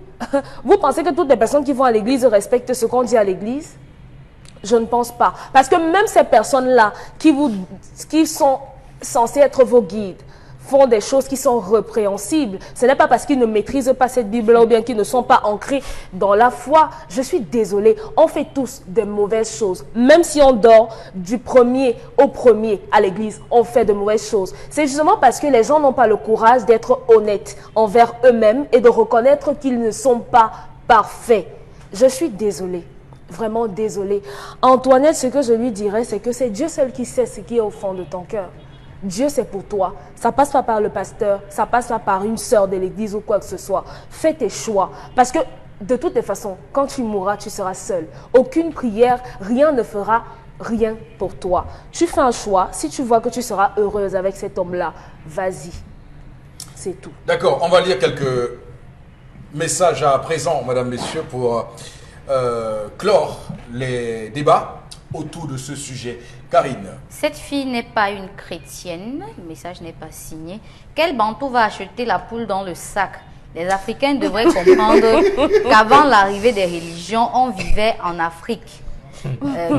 Vous pensez que toutes les personnes qui vont à l'église respectent ce qu'on dit à l'église? Je ne pense pas. Parce que même ces personnes-là qui sont censées être vos guides font des choses qui sont répréhensibles. Ce n'est pas parce qu'ils ne maîtrisent pas cette Bible-là ou bien qu'ils ne sont pas ancrés dans la foi. Je suis désolée, on fait tous de mauvaises choses. Même si on dort du premier au premier à l'église, on fait de mauvaises choses. C'est justement parce que les gens n'ont pas le courage d'être honnêtes envers eux-mêmes et de reconnaître qu'ils ne sont pas parfaits. Je suis désolée. Vraiment désolée. Antoinette, ce que je lui dirais, c'est que c'est Dieu seul qui sait ce qui est au fond de ton cœur. Dieu, c'est pour toi. Ça passe pas par le pasteur, ça passe pas par une sœur de l'église ou quoi que ce soit. Fais tes choix. Parce que, de toutes les façons, quand tu mourras, tu seras seul. Aucune prière, rien ne fera rien pour toi. Tu fais un choix. Si tu vois que tu seras heureuse avec cet homme-là, vas-y. C'est tout. D'accord, on va lire quelques messages à présent, mesdames, messieurs, pour clore les débats autour de ce sujet. Karine. Cette fille n'est pas une chrétienne, le message n'est pas signé. Quel bantou va acheter la poule dans le sac? Les Africains devraient comprendre qu'avant l'arrivée des religions, on vivait en Afrique.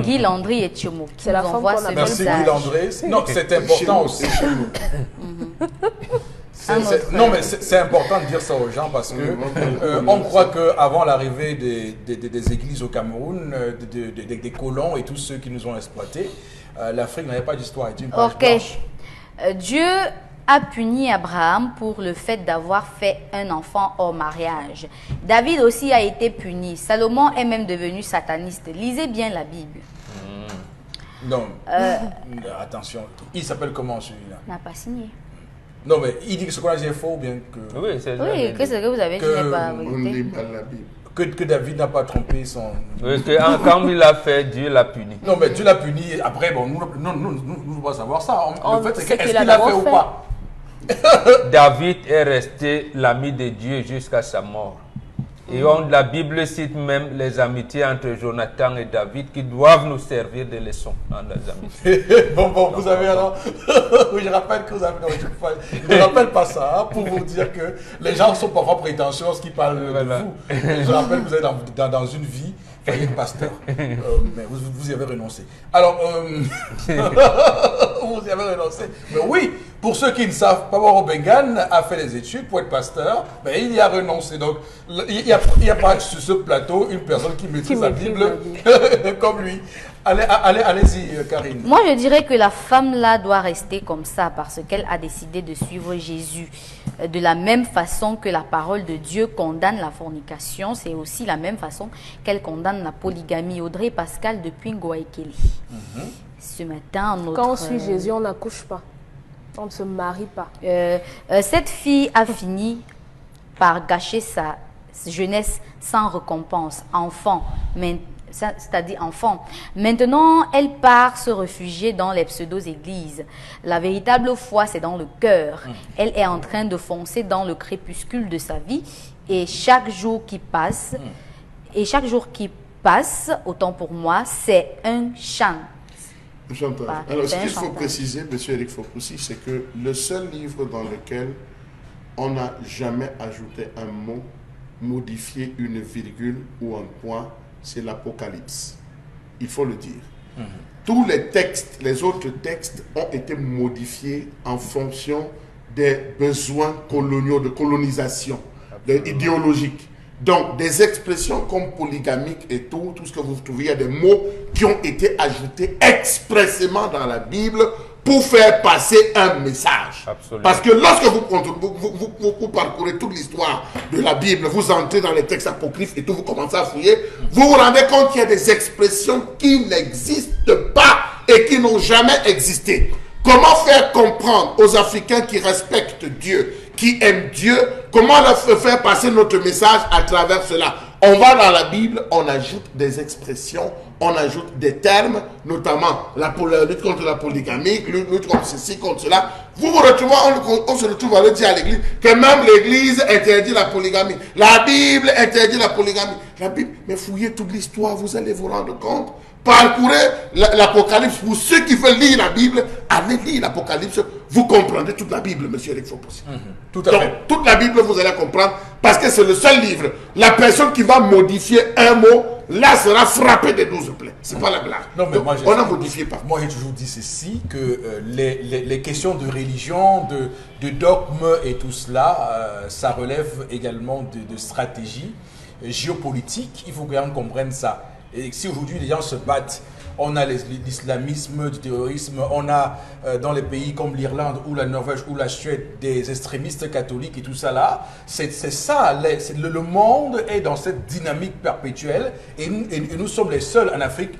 Guy Landry et Tchomo qui nous envoient ce Merci message. Guy Landry. Non, c'est important aussi. Non, mais c'est important de dire ça aux gens parce que on croit qu'avant l'arrivée des églises au Cameroun, des colons et tous ceux qui nous ont exploités, l'Afrique n'avait pas d'histoire. Ok. Dieu a puni Abraham pour le fait d'avoir fait un enfant hors mariage. David aussi a été puni. Salomon est même devenu sataniste. Lisez bien la Bible. Non. Attention. Il s'appelle comment celui-là? N'a pas signé. Non, mais il dit que ce qu'on a dit est faux ou bien que... Oui, c'est que ce que vous avez dit n'est pas On lit mal la Bible. Que David n'a pas trompé son... Oui, quand il l'a fait, Dieu l'a puni. Non, mais Dieu l'a puni. Après, bon, nous ne pouvons pas savoir ça. Le fait, c'est qu'il est-ce qu'il l'a fait ou pas? David est resté l'ami de Dieu jusqu'à sa mort. Et la Bible cite même les amitiés entre Jonathan et David qui doivent nous servir de leçons dans les amitiés. Bon, vous avez alors... Oui, je rappelle que vous avez... Je ne rappelle pas ça hein, pour vous dire que les gens sont parfois prétentieux lorsqu'ils parlent de vous. Je rappelle que vous êtes dans une vie fallait être pasteur. Mais vous y avez renoncé. Alors, vous y avez renoncé. Mais oui, pour ceux qui ne savent pas, Moro Bengan a fait les études pour être pasteur, mais il y a renoncé. Donc, il n'y a pas sur ce plateau une personne qui maîtrise la Bible comme lui. Allez-y, Karine. Moi, je dirais que la femme-là doit rester comme ça parce qu'elle a décidé de suivre Jésus. De la même façon que la parole de Dieu condamne la fornication, c'est aussi la même façon qu'elle condamne la polygamie. Audrey Pascal depuis Ngoaikeli. Ce matin, quand on suit Jésus, on n'accouche pas. On ne se marie pas. Cette fille a fini par gâcher sa jeunesse sans récompense. Enfant, c'est-à-dire enfant. Maintenant, elle part se réfugier dans les pseudo-églises. La véritable foi, c'est dans le cœur. Elle est en train de foncer dans le crépuscule de sa vie et chaque jour qui passe, autant pour moi, c'est un chant. J'entends. Alors, ce qu'il faut préciser, M. Eric Fopoussi, c'est que le seul livre dans lequel on n'a jamais ajouté un mot, modifié une virgule ou un point, c'est l'Apocalypse. Il faut le dire. Tous les textes, les autres textes ont été modifiés en fonction des besoins coloniaux, de colonisation, idéologique. Donc, des expressions comme polygamique et tout ce que vous trouvez, il y a des mots qui ont été ajoutés expressément dans la Bible pour faire passer un message. Absolument. Parce que lorsque vous parcourez toute l'histoire de la Bible, vous entrez dans les textes apocryphes et tout, vous commencez à fouiller, vous vous rendez compte qu'il y a des expressions qui n'existent pas et qui n'ont jamais existé. Comment faire comprendre aux Africains qui respectent Dieu, qui aiment Dieu, comment leur faire passer notre message à travers cela? On va dans la Bible, on ajoute des expressions, on ajoute des termes, notamment la lutte contre la polygamie, lutte contre ceci, contre cela. Vous vous retrouvez, on se retrouve à le dire à l'église, que même l'église interdit la polygamie. La Bible interdit la polygamie. La Bible, mais fouillez toute l'histoire, vous allez vous rendre compte. Parcourez l'Apocalypse. Pour ceux qui veulent lire la Bible, allez lire l'Apocalypse. Vous comprendrez toute la Bible, monsieur Eric Fopoussi. Tout à fait. Toute la Bible, vous allez comprendre, parce que c'est le seul livre. La personne qui va modifier un mot, là, sera frappée de 12 plaies. C'est pas la blague. Non, mais moi, on n'a modifié pas. Moi, j'ai toujours dit ceci, que les questions de religion, de dogme et tout cela, ça relève également de stratégie géopolitique. Il faut que l'on comprenne ça. Et si aujourd'hui les gens se battent, on a l'islamisme, du terrorisme, on a dans les pays comme l'Irlande ou la Norvège ou la Suède des extrémistes catholiques et tout ça là, c'est ça, le monde est dans cette dynamique perpétuelle et nous sommes les seuls en Afrique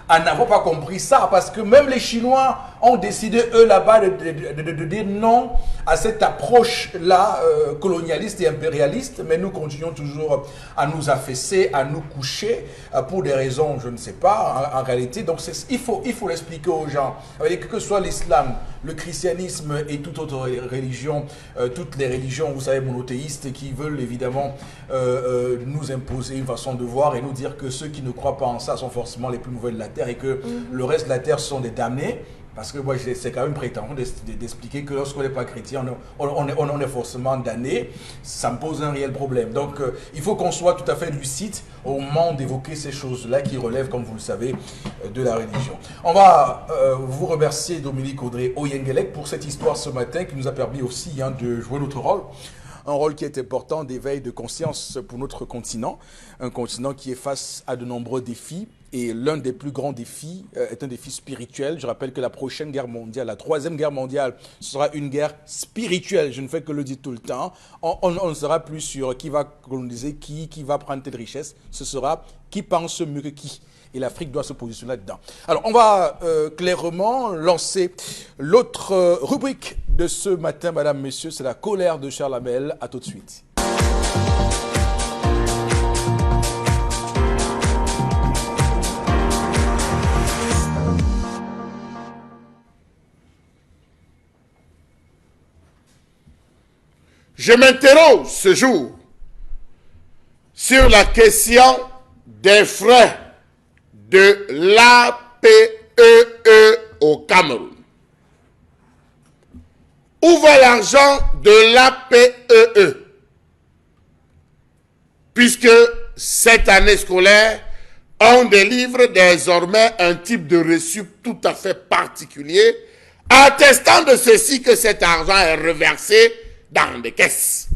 à n'avoir pas compris ça, parce que même les Chinois ont décidé, eux, là-bas, de dire non à cette approche-là, colonialiste et impérialiste, mais nous continuons toujours à nous affaisser, à nous coucher, pour des raisons, je ne sais pas, en réalité. Donc, il faut l'expliquer aux gens. Que ce soit l'islam, le christianisme et toute autre religion, toutes les religions, vous savez, monothéistes, qui veulent évidemment nous imposer une façon de voir et nous dire que ceux qui ne croient pas en ça sont forcément les plus mauvais de la terre et que le reste de la terre sont des damnés. Parce que moi, c'est quand même prétendant d'expliquer que lorsqu'on n'est pas chrétien, on est forcément damné. Ça me pose un réel problème. Donc, il faut qu'on soit tout à fait lucide au moment d'évoquer ces choses-là qui relèvent, comme vous le savez, de la religion. On va vous remercier, Dominique Audrey Oyengelek, pour cette histoire ce matin qui nous a permis aussi de jouer notre rôle. Un rôle qui est important d'éveil de conscience pour notre continent. Un continent qui est face à de nombreux défis. Et l'un des plus grands défis est un défi spirituel. Je rappelle que la prochaine guerre mondiale, la troisième guerre mondiale, sera une guerre spirituelle. Je ne fais que le dire tout le temps. On ne sera plus sur qui va coloniser, qui va prendre telle richesse. Ce sera qui pense mieux que qui. Et l'Afrique doit se positionner là-dedans. Alors, on va clairement lancer l'autre rubrique de ce matin, madame, messieurs. C'est la colère de Charles Hamel. À tout de suite. Je m'interroge ce jour sur la question des frais de l'APEE au Cameroun. Où va l'argent de l'APEE? Puisque cette année scolaire on délivre désormais un type de reçu tout à fait particulier, attestant de ceci que cet argent est reversé dans des caisses.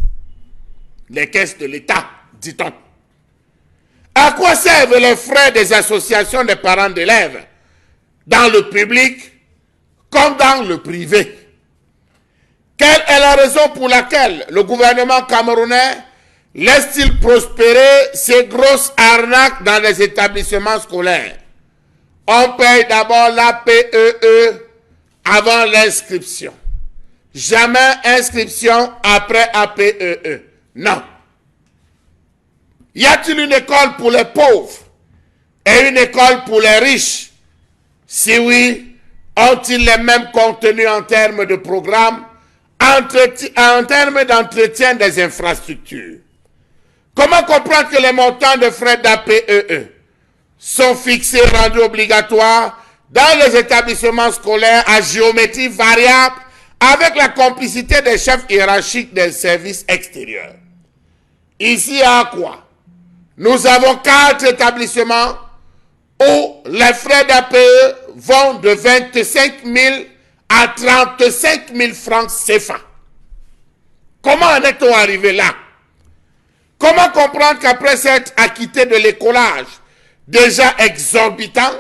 Les caisses de l'État, dit-on. À quoi servent les frais des associations des parents d'élèves dans le public comme dans le privé? Quelle est la raison pour laquelle le gouvernement camerounais laisse-t-il prospérer ces grosses arnaques dans les établissements scolaires? On paye d'abord l'APEE avant l'inscription. Jamais inscription après APEE. Non. Y a-t-il une école pour les pauvres et une école pour les riches? Si oui, ont-ils les mêmes contenus en termes de programme, en termes d'entretien des infrastructures? Comment comprendre que les montants de frais d'APEE sont fixés et rendus obligatoires dans les établissements scolaires à géométrie variable avec la complicité des chefs hiérarchiques des services extérieurs? Ici à quoi? Nous avons 4 établissements où les frais d'APE vont de 25 000 à 35 000 francs CFA. Comment en est-on arrivé là? Comment comprendre qu'après s'être acquittés de l'écolage déjà exorbitant,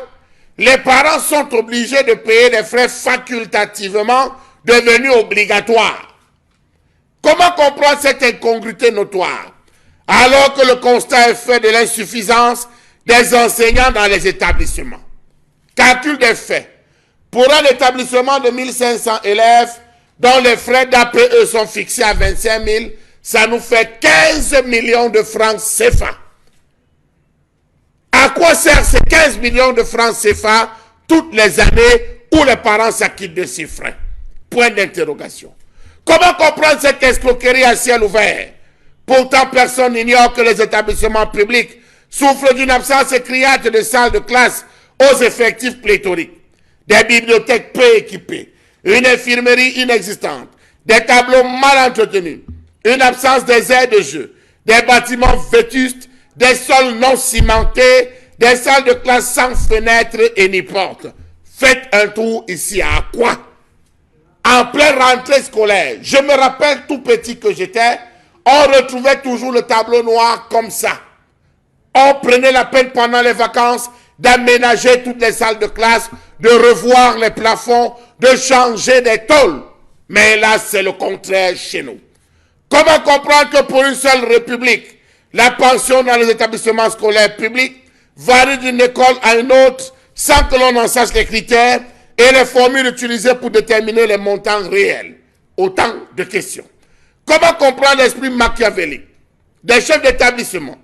les parents sont obligés de payer des frais facultativement devenus obligatoires? Comment comprendre cette incongruité notoire alors que le constat est fait de l'insuffisance des enseignants dans les établissements? Calcul des faits. Pour un établissement de 1500 élèves dont les frais d'APE sont fixés à 25 000, ça nous fait 15 millions de francs CFA. À quoi servent ces 15 millions de francs CFA toutes les années où les parents s'acquittent de ces frais? Point d'interrogation. Comment comprendre cette escroquerie à ciel ouvert? Pourtant, personne n'ignore que les établissements publics souffrent d'une absence criante de salles de classe aux effectifs pléthoriques, des bibliothèques peu équipées, une infirmerie inexistante, des tableaux mal entretenus, une absence des aires de jeu, des bâtiments vétustes, des sols non cimentés, des salles de classe sans fenêtres et ni portes. Faites un tour ici à quoi? En pleine rentrée scolaire, je me rappelle tout petit que j'étais, on retrouvait toujours le tableau noir comme ça. On prenait la peine pendant les vacances d'aménager toutes les salles de classe, de revoir les plafonds, de changer des tôles. Mais là, c'est le contraire chez nous. Comment comprendre que pour une seule république, la pension dans les établissements scolaires publics varie d'une école à une autre sans que l'on en sache les critères et les formules utilisées pour déterminer les montants réels? Autant de questions. Comment comprendre l'esprit machiavélique des chefs d'établissement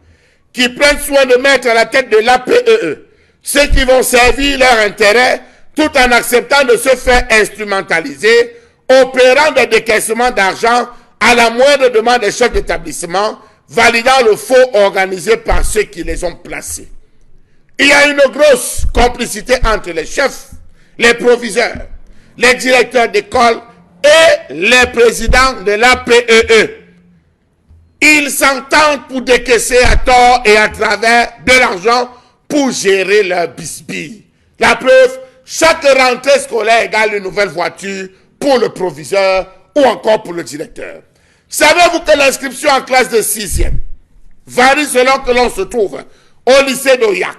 qui prennent soin de mettre à la tête de l'APEE ceux qui vont servir leur intérêt tout en acceptant de se faire instrumentaliser, opérant des décaissements d'argent à la moindre demande des chefs d'établissement, validant le faux organisé par ceux qui les ont placés? Il y a une grosse complicité entre les chefs, les proviseurs, les directeurs d'école et les présidents de l'APEE. Ils s'entendent pour décaisser à tort et à travers de l'argent pour gérer leur bisbille. La preuve, chaque rentrée scolaire égale une nouvelle voiture pour le proviseur ou encore pour le directeur. Savez-vous que l'inscription en classe de 6e varie selon que l'on se trouve au lycée d'Oyak,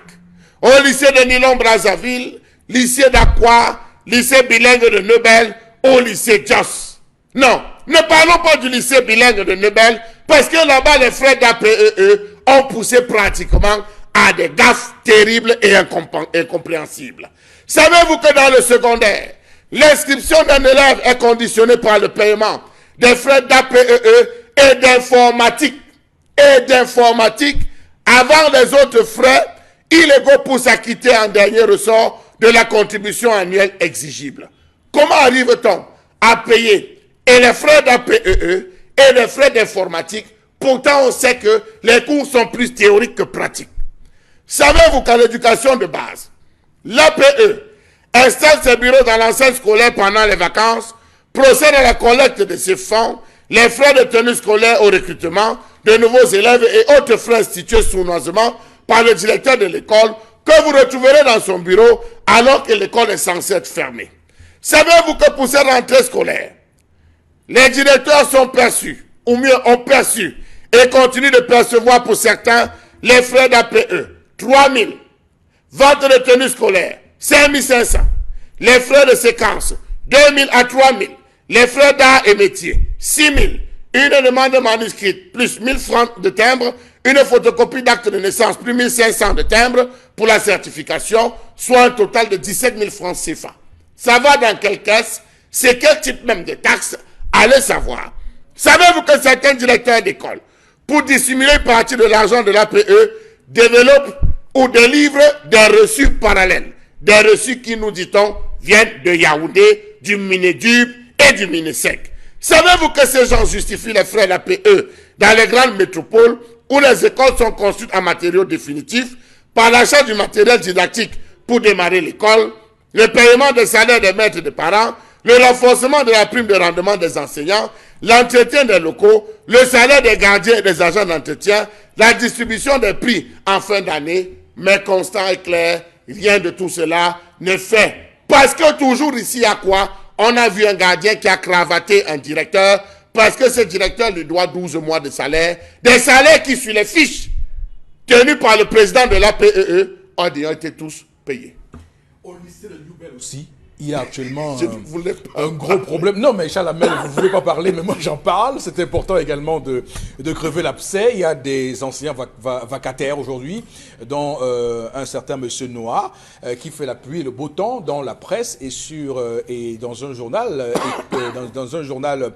au lycée de Nilon-Brazzaville, lycée d'Aqua, lycée bilingue de Nebel, au lycée Jos? Non, ne parlons pas du lycée bilingue de Nebel, parce que là-bas, les frais d'APEE ont poussé pratiquement à des gaffes terribles et incompréhensibles. Savez-vous que dans le secondaire, l'inscription d'un élève est conditionnée par le paiement des frais d'APEE et d'informatique. Avant les autres frais illégaux pour s'acquitter en dernier ressort de la contribution annuelle exigible. Comment arrive-t-on à payer et les frais d'APEE et les frais d'informatique? Pourtant, on sait que les cours sont plus théoriques que pratiques. Savez-vous qu'à l'éducation de base, l'APE installe ses bureaux dans l'enceinte scolaire pendant les vacances, procède à la collecte de ses fonds, les frais de tenue scolaire au recrutement de nouveaux élèves et autres frais institués sournoisement par le directeur de l'école que vous retrouverez dans son bureau alors que l'école est censée être fermée. Savez-vous que pour cette rentrée scolaire, les directeurs sont perçus, ou mieux ont perçu, et continuent de percevoir pour certains les frais d'APE, 3 000. Vente de tenue scolaire, 5 500. Les frais de séquence, 2 000 à 3 000. Les frais d'art et métier, 6 000. Une demande manuscrite, plus 1 000 francs de timbre. Une photocopie d'acte de naissance, plus 1 500 de timbre pour la certification, soit un total de 17 000 francs CFA. Ça va dans quelle caisse? C'est quel type même de taxe? Allez savoir. Savez-vous que certains directeurs d'école, pour dissimuler une partie de l'argent de l'APE, développent ou délivrent des reçus parallèles? Des reçus qui, nous dit-on, viennent de Yaoundé, du Minédub et du Minesec. Savez-vous que ces gens justifient les frais d'APE dans les grandes métropoles où les écoles sont construites en matériaux définitifs par l'achat du matériel didactique pour démarrer l'école, le paiement des salaires des maîtres et des parents, le renforcement de la prime de rendement des enseignants, l'entretien des locaux, le salaire des gardiens et des agents d'entretien, la distribution des prix en fin d'année, mais constant et clair, rien de tout cela ne fait. Parce que toujours ici, à quoi? On a vu un gardien qui a cravaté un directeur parce que ce directeur lui doit 12 mois de salaire. Des salaires qui, sur les fiches tenues par le président de l'APEE, ont été tous payés. Au lycée de Newbel aussi, il y a actuellement Je ne voulais pas un gros problème. Non, mais Chalamel, vous ne voulez pas parler, mais moi j'en parle. C'est important également de crever l'abcès. Il y a des enseignants vacataires aujourd'hui, dont un certain monsieur Noah, qui fait la pluie et le beau temps dans la presse et dans un journal, dans un journal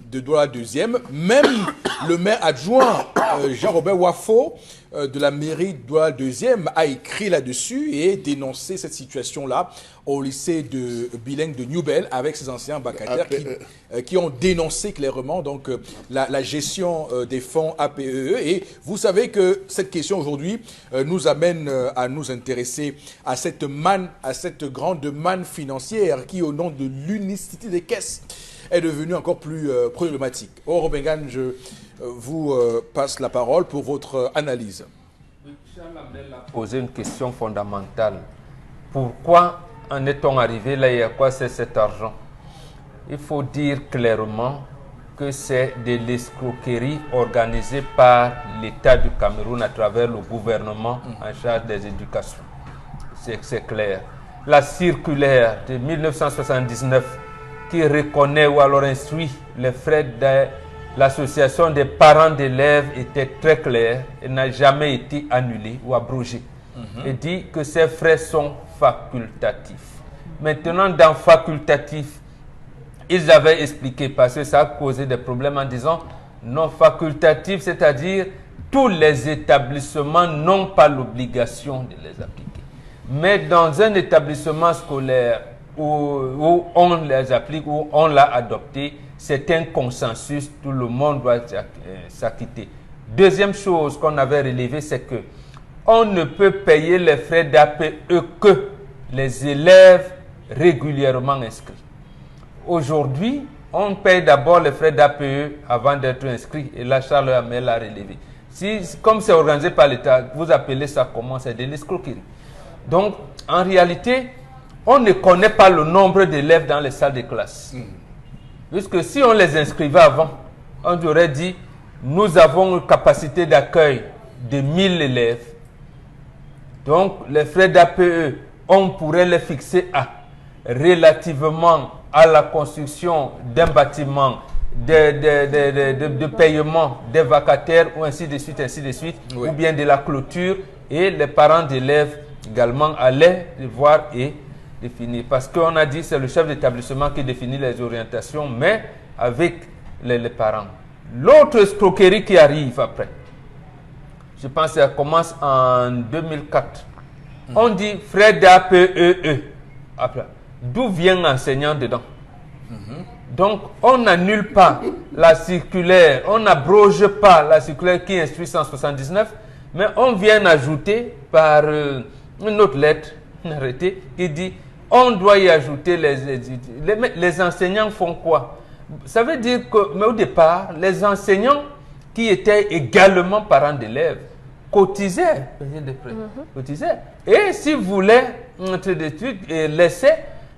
de Douala 2e. Même le maire adjoint, Jean-Robert Wafo, de la mairie de Douala 2e, a écrit là-dessus et dénoncé cette situation-là au lycée de bilingue de Newbel avec ses anciens vacataires qui ont dénoncé clairement donc la gestion des fonds APEE. Et vous savez que cette question aujourd'hui nous amène à nous intéresser à cette grande manne financière qui, au nom de l'unicité des caisses, est devenue encore plus problématique. Robengan, je vous passe la parole pour votre analyse. Charles a posé une question fondamentale. Pourquoi en est-on arrivé là et à quoi c'est cet argent? Il faut dire clairement que c'est de l'escroquerie organisée par l'État du Cameroun à travers le gouvernement en charge des éducations. C'est clair. La circulaire de 1979 qui reconnaît ou alors instruit les frais de l'association des parents d'élèves était très claire et n'a jamais été annulée ou abrogée. Et dit que ces frais sont facultatifs. Maintenant, dans facultatif, ils avaient expliqué, parce que ça a causé des problèmes en disant non facultatif, c'est-à-dire tous les établissements n'ont pas l'obligation de les appliquer. Mais dans un établissement scolaire où on les applique, où on l'a adopté, c'est un consensus, tout le monde doit s'acquitter. Deuxième chose qu'on avait relevée, c'est que on ne peut payer les frais d'APE que les élèves régulièrement inscrits. Aujourd'hui, on paye d'abord les frais d'APE avant d'être inscrit, et là, Charles Hamel l'a relevé. Comme c'est organisé par l'État, vous appelez ça comment? C'est de l'escroquerie. Donc, en réalité, on ne connaît pas le nombre d'élèves dans les salles de classe. Puisque si on les inscrivait avant, on aurait dit, nous avons une capacité d'accueil de 1000 élèves. Donc, les frais d'APE, on pourrait les fixer à relativement à la construction d'un bâtiment, de paiement des vacataires, ou ainsi de suite, oui. Ou bien de la clôture, et les parents d'élèves également allaient voir et définir. Parce qu'on a dit que c'est le chef d'établissement qui définit les orientations, mais avec les parents. L'autre escroquerie qui arrive après, je pense que ça commence en 2004. On dit frais d'APEE. D'où vient l'enseignant dedans? Donc, on n'annule pas la circulaire, on n'abroge pas la circulaire qui instruit 179, mais on vient ajouter par une autre lettre, une arrêté, qui dit on doit y ajouter les enseignants font quoi? Ça veut dire que, mais au départ, les enseignants qui étaient également parents d'élèves cotisaient. Cotisaient. Et s'ils voulaient entrer d'études et laisser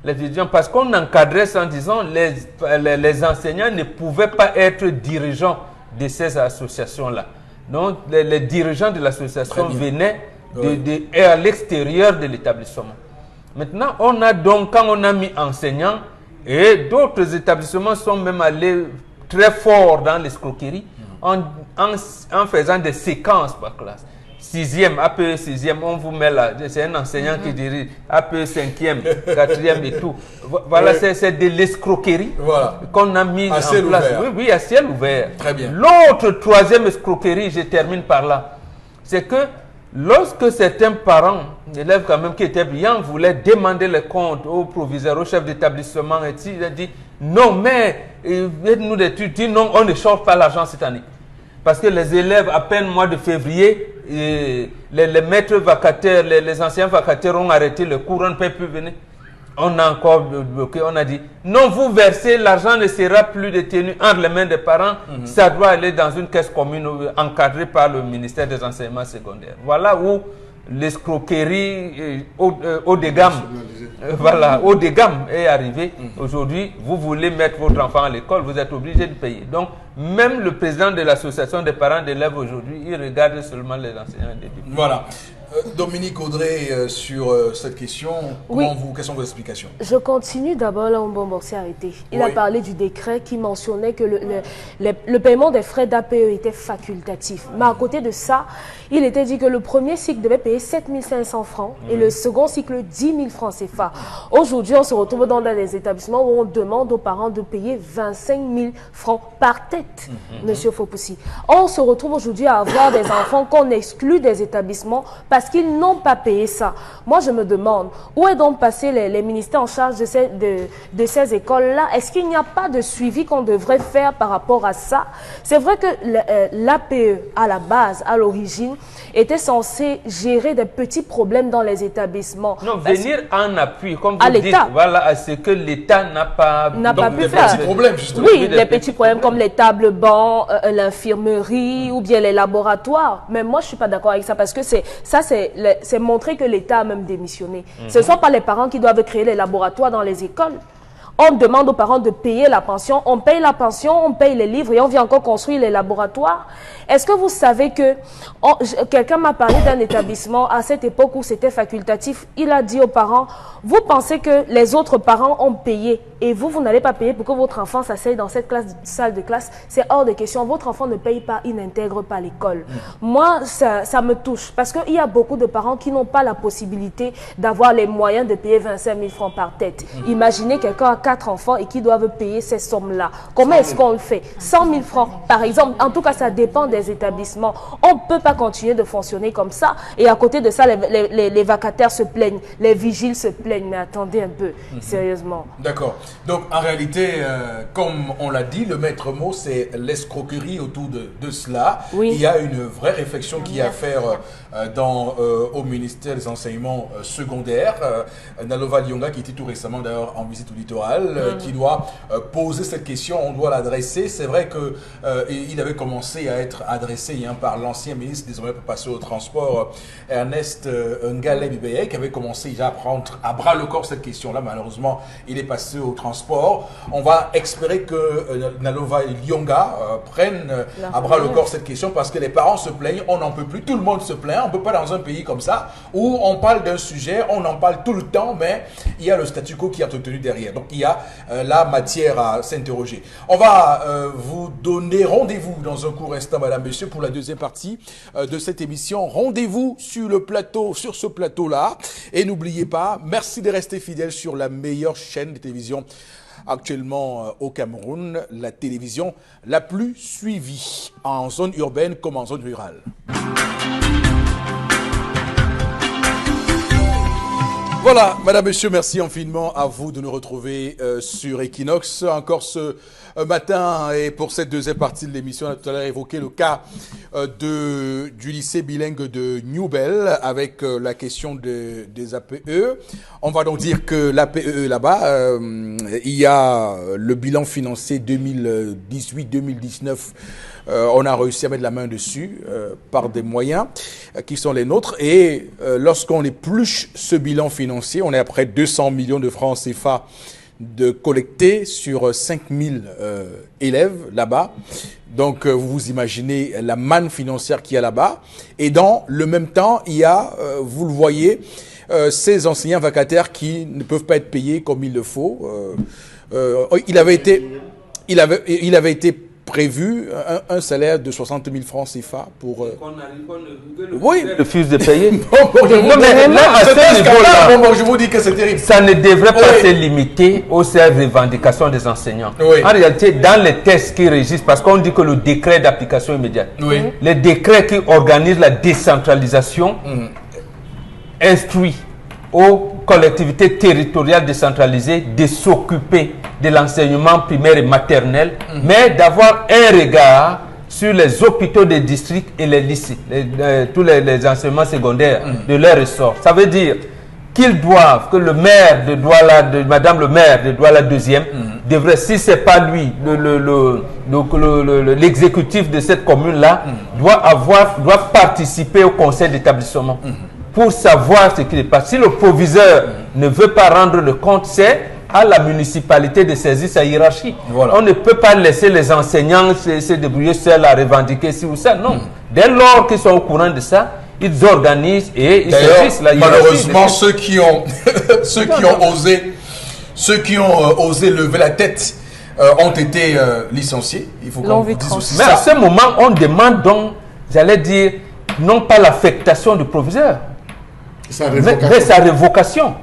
les étudiants, parce qu'on encadrait ça en disant les enseignants ne pouvaient pas être dirigeants de ces associations-là. Donc, les dirigeants de l'association venaient à l'extérieur de l'établissement. Maintenant, on a donc, quand on a mis enseignants, et d'autres établissements sont même allés très fort dans l'escroquerie en faisant des séquences par classe. 6e, APE 6e, on vous met là, c'est un enseignant qui dirige, APE 5e, 4e et tout. Voilà, c'est de l'escroquerie qu'on a mis en place. Oui, à ciel ouvert. Très bien. L'autre troisième escroquerie, je termine par là, c'est que lorsque certains parents d'élèves quand même qui étaient brillants voulaient demander les comptes au proviseur, au chef d'établissement, et il a dit non, mais nous d'études, non, on ne change pas l'argent cette année. Parce que les élèves, à peine mois de février, les maîtres vacataires, les anciens vacataires ont arrêté le cours, on ne peut plus venir. On a encore bloqué, on a dit non, vous versez, l'argent ne sera plus détenu entre les mains des parents, ça doit aller dans une caisse commune encadrée par le ministère des enseignements secondaires. Voilà où l'escroquerie haut de gamme, haut de gamme est arrivée. Aujourd'hui, vous voulez mettre votre enfant à l'école, vous êtes obligé de payer. Donc, même le président de l'association des parents d'élèves aujourd'hui, il regarde seulement les enseignants des diplômes. Voilà. Dominique Audrey, sur cette question, quelles sont vos explications? Je continue d'abord là où Mbombo s'est arrêté. Il a parlé du décret qui mentionnait que le paiement des frais d'APE était facultatif. Mais à côté de ça, il était dit que le premier cycle devait payer 7 500 francs et le second cycle 10 000 francs CFA. Aujourd'hui, on se retrouve dans des établissements où on demande aux parents de payer 25 000 francs par tête, Monsieur Fopoussi. On se retrouve aujourd'hui à avoir des enfants qu'on exclut des établissements parce qu'ils n'ont pas payé ça. Moi, je me demande, où est donc passé les ministères en charge de ces écoles-là? Est-ce qu'il n'y a pas de suivi qu'on devrait faire par rapport à ça? C'est vrai que l'APE, à la base, à l'origine, était censé gérer des petits problèmes dans les établissements. Non, venir en appui, comme vous dites, voilà, à ce que l'État n'a pas pu faire. Petits problèmes, justement. Oui, des petits problèmes comme les tables bancs, l'infirmerie ou bien les laboratoires. Mais moi, je ne suis pas d'accord avec ça parce que c'est montrer que l'État a même démissionné. Ce ne sont pas les parents qui doivent créer les laboratoires dans les écoles. On demande aux parents de payer la pension, on paye la pension, on paye les livres et on vient encore construire les laboratoires. Est-ce que vous savez que quelqu'un m'a parlé d'un établissement à cette époque où c'était facultatif? Il a dit aux parents, vous pensez que les autres parents ont payé et vous n'allez pas payer pour que votre enfant s'asseye dans cette salle de classe? C'est hors de question. Votre enfant ne paye pas, il n'intègre pas l'école. Moi, ça me touche parce qu'il y a beaucoup de parents qui n'ont pas la possibilité d'avoir les moyens de payer 25 000 francs par tête. Imaginez quelqu'un a 4 enfants et qui doivent payer ces sommes-là. Comment est-ce qu'on le fait? 100 000 francs, par exemple. En tout cas, ça dépend des établissements. On ne peut pas continuer de fonctionner comme ça. Et à côté de ça, les vacataires se plaignent, les vigiles se plaignent. Mais attendez un peu, sérieusement. D'accord. Donc, en réalité, comme on l'a dit, le maître mot, c'est l'escroquerie autour de cela. Oui. Il y a une vraie réflexion qui est à faire au ministère des enseignements secondaires. Nalova Lyonga, qui était tout récemment d'ailleurs en visite au littoral, qui doit poser cette question, on doit l'adresser. C'est vrai qu'il avait commencé à être adressé par l'ancien ministre, désormais pour passer au transport, Ernest Ngale Bibeye, qui avait commencé déjà à prendre à bras le corps cette question-là. Malheureusement, il est passé au transport. On va espérer que Nalova Lyonga prenne à bras le corps cette question parce que les parents se plaignent, on n'en peut plus, tout le monde se plaint. On ne peut pas dans un pays comme ça où on parle d'un sujet, on en parle tout le temps, mais il y a le statu quo qui est entretenu derrière. Donc il y a la matière à s'interroger. On va vous donner rendez-vous dans un court instant, madame, monsieur, pour la deuxième partie de cette émission. Rendez-vous sur le plateau, sur ce plateau-là. Et n'oubliez pas, merci de rester fidèles sur la meilleure chaîne de télévision actuellement au Cameroun, la télévision la plus suivie en zone urbaine comme en zone rurale. Voilà, madame, monsieur, merci infiniment à vous de nous retrouver sur Equinox. Encore ce matin et pour cette deuxième partie de l'émission, on a tout à l'heure évoqué le cas du lycée bilingue de Newbel avec la question des APE. On va donc dire que l'APE là-bas, il y a le bilan financier 2018-2019 on a réussi à mettre la main dessus par des moyens qui sont les nôtres. Et lorsqu'on épluche ce bilan financier, on est à près de 200 millions de francs CFA de collecter sur 5000 élèves là-bas. Donc, vous vous imaginez la manne financière qu'il y a là-bas. Et dans le même temps, il y a, vous le voyez, ces enseignants vacataires qui ne peuvent pas être payés comme il le faut. Il avait été prévu un salaire de 60 000 francs CFA pour... Oui, refuse de payer. Je vous dis que c'est terrible. Ça ne devrait pas se limiter aux seules revendications des enseignants. Oui. En réalité, dans les textes qui régissent, parce qu'on dit que le décret d'application immédiate, les décrets qui organisent la décentralisation instruit aux collectivités territoriales décentralisées de s'occuper de l'enseignement primaire et maternel, mais d'avoir un regard sur les hôpitaux des districts et les lycées, tous les enseignements secondaires de leur ressort. Ça veut dire qu'ils doivent, que le maire de Douala, madame le maire de Douala deuxième, devrait, si ce n'est pas lui, l'exécutif de cette commune-là, doit participer au conseil d'établissement. Pour savoir ce qui se passe. Si le proviseur ne veut pas rendre le compte, c'est à la municipalité de saisir sa hiérarchie. Voilà. On ne peut pas laisser les enseignants se débrouiller seuls à revendiquer ci ou ça. Non. Dès lors qu'ils sont au courant de ça, ils organisent et ils saisissent la hiérarchie. Malheureusement, ceux qui ont osé lever la tête ont été licenciés. Il faut qu'on vous dise aussi ça. Mais à ce moment, on demande donc, j'allais dire, non pas l'affectation du proviseur, mais sa révocation.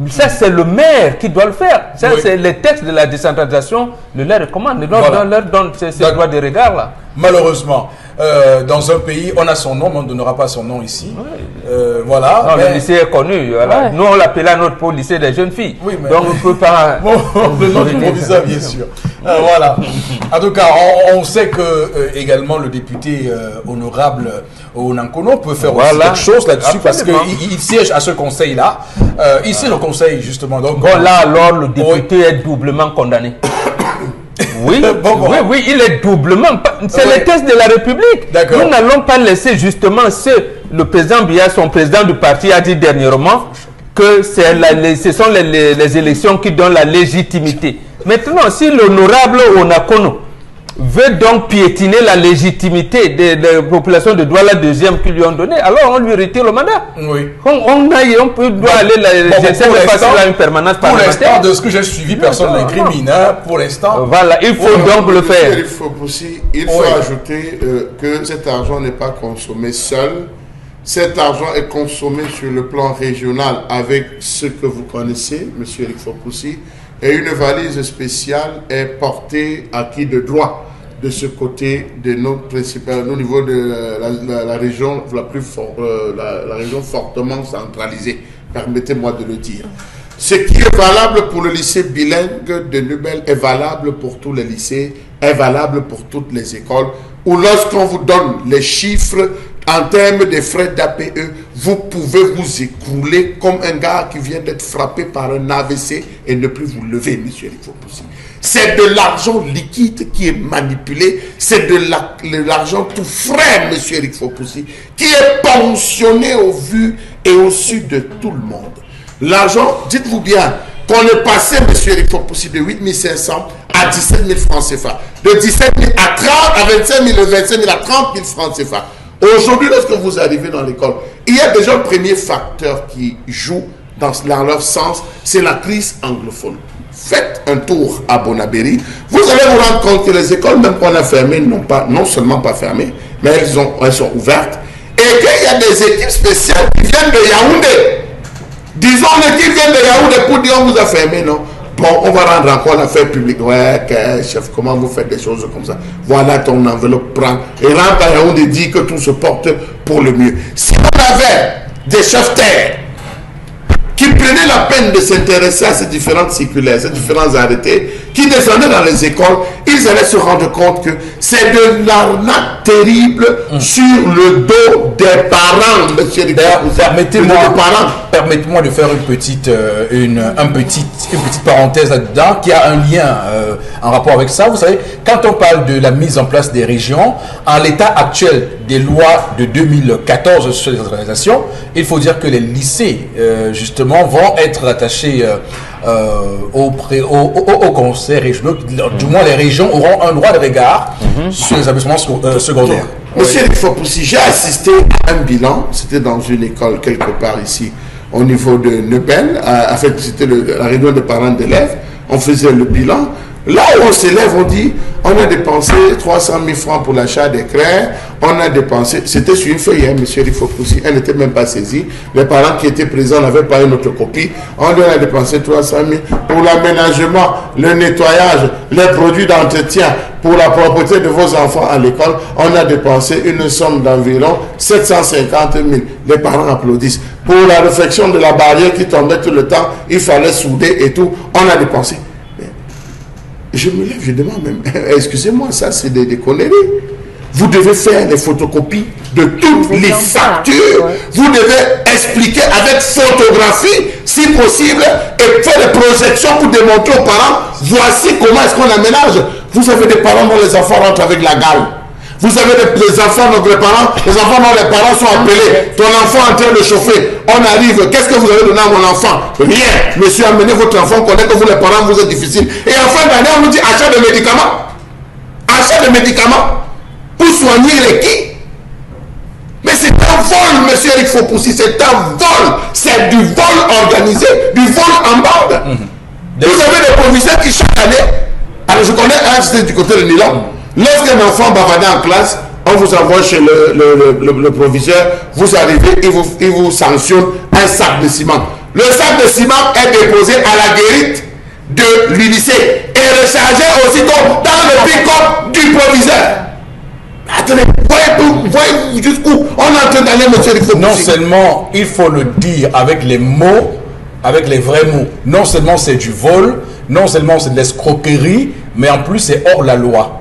Ça, c'est le maire qui doit le faire. Ça, c'est les textes de la décentralisation le leur recommandent. Leur donne ces droits de regard là. Malheureusement, dans un pays, on a son nom, mais on ne donnera pas son nom ici. Voilà. Non, le lycée est connu. Voilà. Nous, on l'appelait notre pôle lycée des jeunes filles. Oui, mais... Donc, on ne peut pas... le nom du proviseur, bien sûr. Voilà. En tout cas, on sait que également le député honorable Onankono peut faire aussi quelque chose là-dessus parce qu'il siège à ce conseil-là. Il siège au conseil, justement. Donc, bon, là, alors, le député est doublement condamné. Oui, oui, il est doublement. C'est les tests de la République. Nous n'allons pas laisser justement le président Biya, son président du parti, a dit dernièrement que ce sont les élections qui donnent la légitimité. Maintenant, si l'honorable Onankono veut donc piétiner la légitimité des populations de Douala deuxième qui lui ont donné, alors on lui retire le mandat. Oui. On doit aller à une permanence parlementaire. Pour l'instant, de ce que j'ai suivi, personne n'incrimine. Pour l'instant. Voilà, il faut donc le faire. Il faut ajouter que cet argent n'est pas consommé seul. Cet argent est consommé sur le plan régional avec ce que vous connaissez, M. Eric Fopoussi, et une valise spéciale est portée à qui de droit de ce côté de notre principal, au niveau de la région la région fortement centralisée, permettez-moi de le dire. Ce qui est valable pour le lycée bilingue de Nubel est valable pour tous les lycées, est valable pour toutes les écoles, où lorsqu'on vous donne les chiffres en termes de frais d'APE, vous pouvez vous écrouler comme un gars qui vient d'être frappé par un AVC et ne plus vous lever, monsieur Eric Fopoussi. C'est de l'argent liquide qui est manipulé, c'est de l'argent tout frais, monsieur Eric Fopoussi, qui est pensionné au vu et au su de tout le monde. L'argent, dites-vous bien, qu'on est passé, monsieur Eric Fopoussi, de 8 500 à 17 000 francs CFA, de 17 000 à 30, à 25 000, de 25 000 à 30 000 francs CFA. Aujourd'hui, lorsque vous arrivez dans l'école, il y a déjà un premier facteur qui joue dans leur sens, c'est la crise anglophone. Faites un tour à Bonabéry, vous allez vous rendre compte que les écoles, même qu'on a fermées, non seulement pas fermées, mais elles sont ouvertes, et qu'il y a des équipes spéciales qui viennent de Yaoundé. Disons l'équipe vient de Yaoundé pour dire on vous a fermé, non? Bon, on va rendre encore l'affaire publique. Ouais, chef, comment vous faites des choses comme ça? Voilà ton enveloppe, prends. Et rentre à Yaoundé, dit que tout se porte pour le mieux. Si on avait des chefs-terres qui prenaient la peine de s'intéresser à ces différentes circulaires, ces différents arrêtés, qui descendaient dans les écoles, ils allaient se rendre compte que c'est de l'arnaque terrible sur le dos des parents, monsieur. Permettez-moi de faire une petite parenthèse là-dedans qui a un lien en rapport avec ça. Vous savez, quand on parle de la mise en place des régions, en l'état actuel des lois de 2014 sur les organisations, il faut dire que les lycées, justement, vont être attachés au conseil régional. Du moins, les régions auront un droit de regard sur les établissements secondaires. Monsieur Eric Fopoussi, j'ai assisté à un bilan, c'était dans une école quelque part ici, au niveau de Neubel, en fait c'était la réunion des parents d'élèves, on faisait le bilan. Là où on s'élève, on dit, on a dépensé 300 000 francs pour l'achat des craies, on a dépensé, c'était sur une feuille, hein, monsieur Eric Fopoussi, elle n'était même pas saisie, les parents qui étaient présents n'avaient pas une autre copie, on lui a dépensé 300 000 pour l'aménagement, le nettoyage, les produits d'entretien, pour la propreté de vos enfants à l'école, on a dépensé une somme d'environ 750 000. Les parents applaudissent. Pour la réfection de la barrière qui tombait tout le temps, il fallait souder et tout, on a dépensé. Je me lève, je demande même, excusez-moi, ça c'est des conneries. Vous devez faire les photocopies de toutes les factures. Vous devez expliquer avec photographie, si possible, et faire des projections pour démontrer aux parents, voici comment est-ce qu'on aménage. Vous avez des parents dont les enfants rentrent avec la gale. Vous avez des enfants dont les enfants dont les parents sont appelés. Ton enfant est en train de chauffer. On arrive. Qu'est-ce que vous avez donné à mon enfant? Rien. Monsieur, amenez votre enfant. On connaît que vous, les parents, vous êtes difficiles. Et en fin d'année, on nous dit achat de médicaments. Achat de médicaments. Pour soigner les qui? Mais c'est un vol, monsieur Eric Fopoussi. C'est un vol. C'est du vol organisé. Du vol en bande. Vous avez des proviseurs qui, chaque année, alors je connais un, c'était du côté de Nilon. Lorsqu'un enfant bavardait en classe, on vous envoie chez le proviseur, vous arrivez, il vous sanctionne un sac de ciment. Le sac de ciment est déposé à la guérite de l'lycée et rechargé aussitôt dans le pick-up du proviseur. Attendez, voyez jusqu'où on est en train d'aller, monsieur Eric Fopoussi. Non seulement il faut le dire avec les mots, avec les vrais mots, non seulement c'est du vol, non seulement c'est de l'escroquerie, mais en plus c'est hors la loi.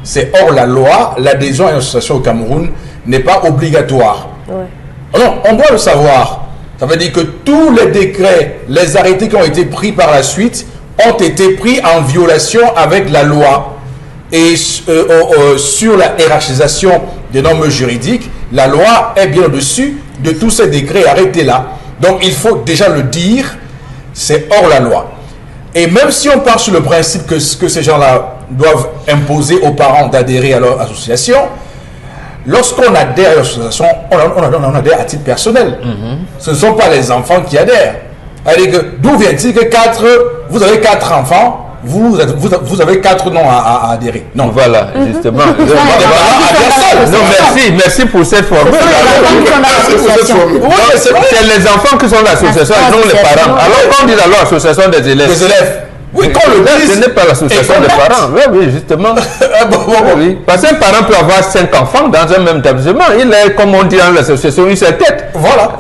C'est hors la loi, l'adhésion à une association au Cameroun n'est pas obligatoire. Non, on doit le savoir. Ça veut dire que tous les décrets, les arrêtés qui ont été pris par la suite ont été pris en violation avec la loi. Et sur la hiérarchisation des normes juridiques, la loi est bien au-dessus de tous ces décrets arrêtés-là. Donc il faut déjà le dire, c'est hors la loi. Et même si on part sur le principe que ces gens-là doivent imposer aux parents d'adhérer à leur association, lorsqu'on adhère à l'association, on adhère à titre personnel. Ce ne sont pas les enfants qui adhèrent. D'où vient-il que vous avez 4 enfants, vous avez 4 noms à adhérer? Non. Voilà, justement. Non, merci pour cette formule. C'est les enfants qui sont l'association, non les parents. Alors qu'on dit alors l'association des élèves. Oui, quand le ce n'est pas l'association des parents. Oui, justement. Oui. Parce qu'un parent peut avoir 5 enfants dans un même établissement. Il est, comme on dit dans l'association, une seule tête. Voilà.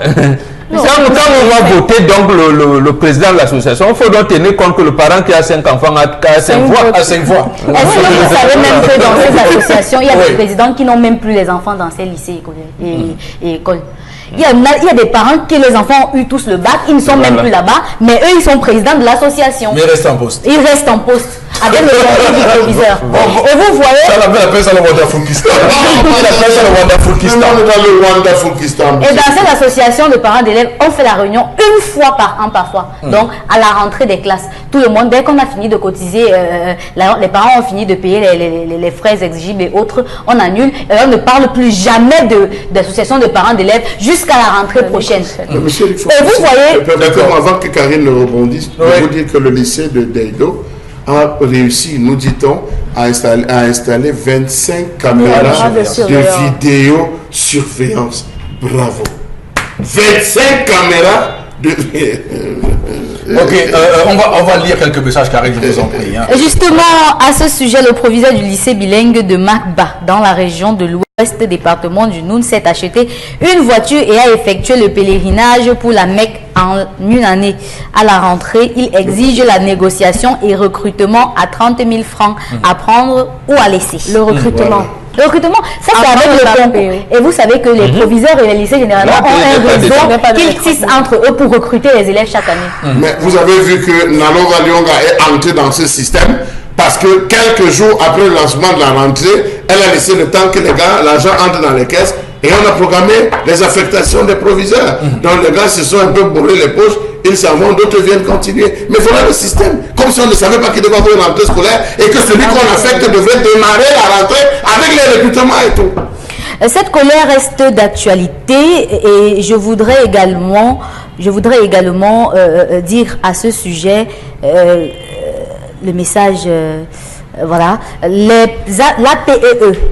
Quand on va voter donc le président de l'association, il faut donc tenir compte que le parent qui a 5 enfants a 5 voix. Est-ce que vous savez même que dans ces associations, il y a des présidents qui n'ont même plus les enfants dans ces lycées et écoles. Il y a des parents qui les enfants ont eu tous le bac, ils ne sont même plus là-bas, mais eux ils sont présidents de l'association. Mais ils restent en poste. Ils restent en poste avec le conseil du proviseur. Et vous voyez. Ça appelle ça le Wonderful-Kistan. Et dans cette association de parents d'élèves, on fait la réunion une fois par an parfois. Donc à la rentrée des classes, tout le monde, dès qu'on a fini de cotiser, les parents ont fini de payer les frais exigibles et autres, on annule et on ne parle plus jamais d'association de parents d'élèves jusqu'à la rentrée prochaine. Monsieur, et vous voyez. Permettez-moi, avant que Karine ne rebondisse, de vous dire que le lycée de Deido a réussi, nous dit-on, à installer 25 caméras de vidéosurveillance. Bravo. 25 caméras de... Ok, on va lire quelques messages qui arrivent, je vous en prie. Hein. Justement, à ce sujet, le proviseur du lycée bilingue de Makba, dans la région de l'Ouest département du Noun, s'est acheté une voiture et a effectué le pèlerinage pour la Mecque en une année. À la rentrée, il exige la négociation et recrutement à 30 000 francs à prendre ou à laisser. Le recrutement. Voilà. Le recrutement, ça c'est avec le concours. Et vous savez que les proviseurs et les lycées généralement ont un réseau qu'ils tissent entre eux pour recruter les élèves chaque année. Mais vous avez vu que Nalova Lyonga est entrée dans ce système parce que quelques jours après le lancement de la rentrée, elle a laissé le temps que les gars, l'argent entre dans les caisses et on a programmé les affectations des proviseurs. Donc les gars se sont un peu bourrés les poches, ils s'en vont, d'autres viennent continuer. Mais voilà le système. Comme si on ne savait pas qu'il devait avoir une rentrée scolaire et que celui qu'on affecte devrait démarrer la rentrée avec les recrutements et tout. Cette colère reste d'actualité et je voudrais également dire à ce sujet le message. Voilà, l'APEE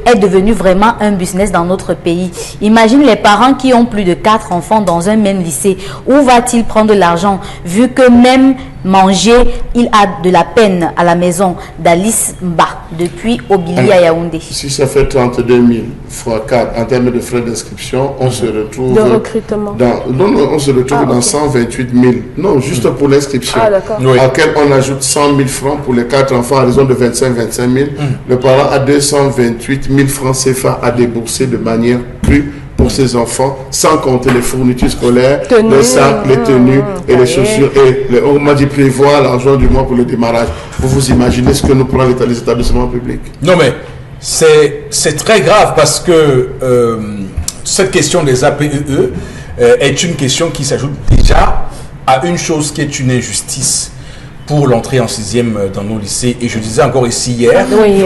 est devenu vraiment un business dans notre pays. Imagine les parents qui ont plus de 4 enfants dans un même lycée. Où va-t-il prendre l'argent vu que même manger, il a de la peine à la maison d'Alice Mba depuis Obili à Yaoundé. Si ça fait 32 000 fois 4 en termes de frais d'inscription, on se retrouve De recrutement. on se retrouve dans 128 000. Non, juste pour l'inscription. Ah, d'accord. Oui. Auquel on ajoute 100 000 francs pour les 4 enfants à raison de 25 000. Le parent a 228 000 francs CFA à débourser de manière crue pour ses enfants, sans compter les fournitures scolaires, les sacs, les tenues et les chaussures. Et on m'a dit prévoir l'argent du mois pour le démarrage. Vous imaginez ce que nous prend les établissements publics? Non mais c'est très grave parce que cette question des APEE est une question qui s'ajoute déjà à une chose qui est une injustice pour l'entrée en 6e dans nos lycées. Et je disais encore ici hier, Oui.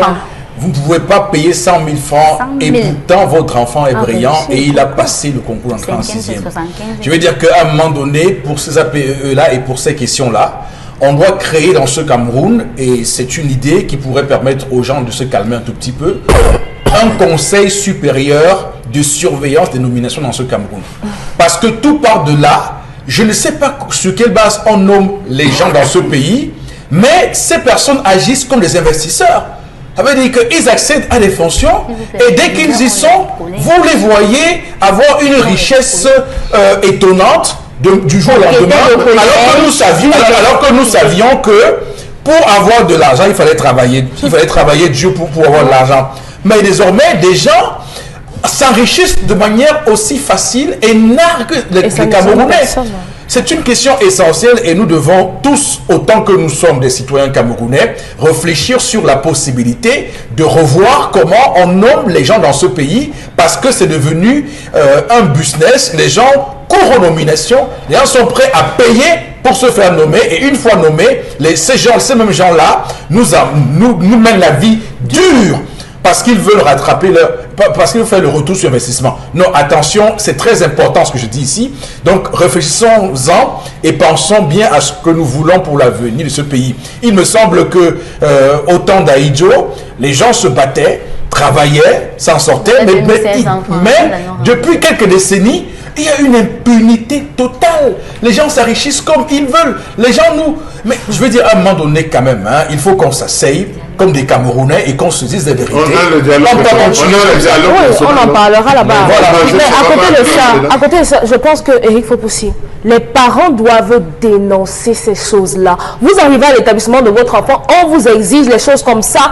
vous ne pouvez pas payer 100 000 francs 100 000. et pourtant votre enfant est brillant bien sûr. et il a passé le concours d'entrée en 6e. 75. Je veux dire qu'à un moment donné, pour ces APE-là et pour ces questions-là, on doit créer dans ce Cameroun, et c'est une idée qui pourrait permettre aux gens de se calmer un tout petit peu, un conseil supérieur de surveillance des nominations dans ce Cameroun. Parce que tout part de là. Je ne sais pas sur quelle base on nomme les gens dans ce pays, mais ces personnes agissent comme des investisseurs. Ça veut dire qu'ils accèdent à des fonctions et dès qu'ils y sont, vous les voyez avoir une richesse étonnante du jour au lendemain, alors que nous savions que pour avoir de l'argent, il fallait travailler dur pour avoir de l'argent. Mais désormais, des gens s'enrichissent de manière aussi facile et narguent les Camerounais. C'est une question essentielle et nous devons tous, autant que nous sommes des citoyens camerounais, réfléchir sur la possibilité de revoir comment on nomme les gens dans ce pays parce que c'est devenu un business. Les gens courent aux nominations, les gens sont prêts à payer pour se faire nommer et une fois nommés, ces mêmes gens-là nous mènent la vie dure. Parce qu'ils veulent rattraper parce qu'ils veulent faire le retour sur investissement. Non, attention, c'est très important ce que je dis ici. Donc, réfléchissons-en et pensons bien à ce que nous voulons pour l'avenir de ce pays. Il me semble que au temps d'Aïdjo, les gens se battaient, travaillaient, s'en sortaient, mais depuis quelques décennies, il y a une impunité totale. Les gens s'enrichissent comme ils veulent. Les gens nous... Mais je veux dire, à un moment donné, quand même, hein, il faut qu'on s'asseye comme des Camerounais et qu'on se dise des vérités. On a le dialogue. Oui, on en parlera là-bas. Voilà, Mais à côté de ça, je pense que Eric Fopoussi, les parents doivent dénoncer ces choses-là. Vous arrivez à l'établissement de votre enfant, on vous exige les choses comme ça.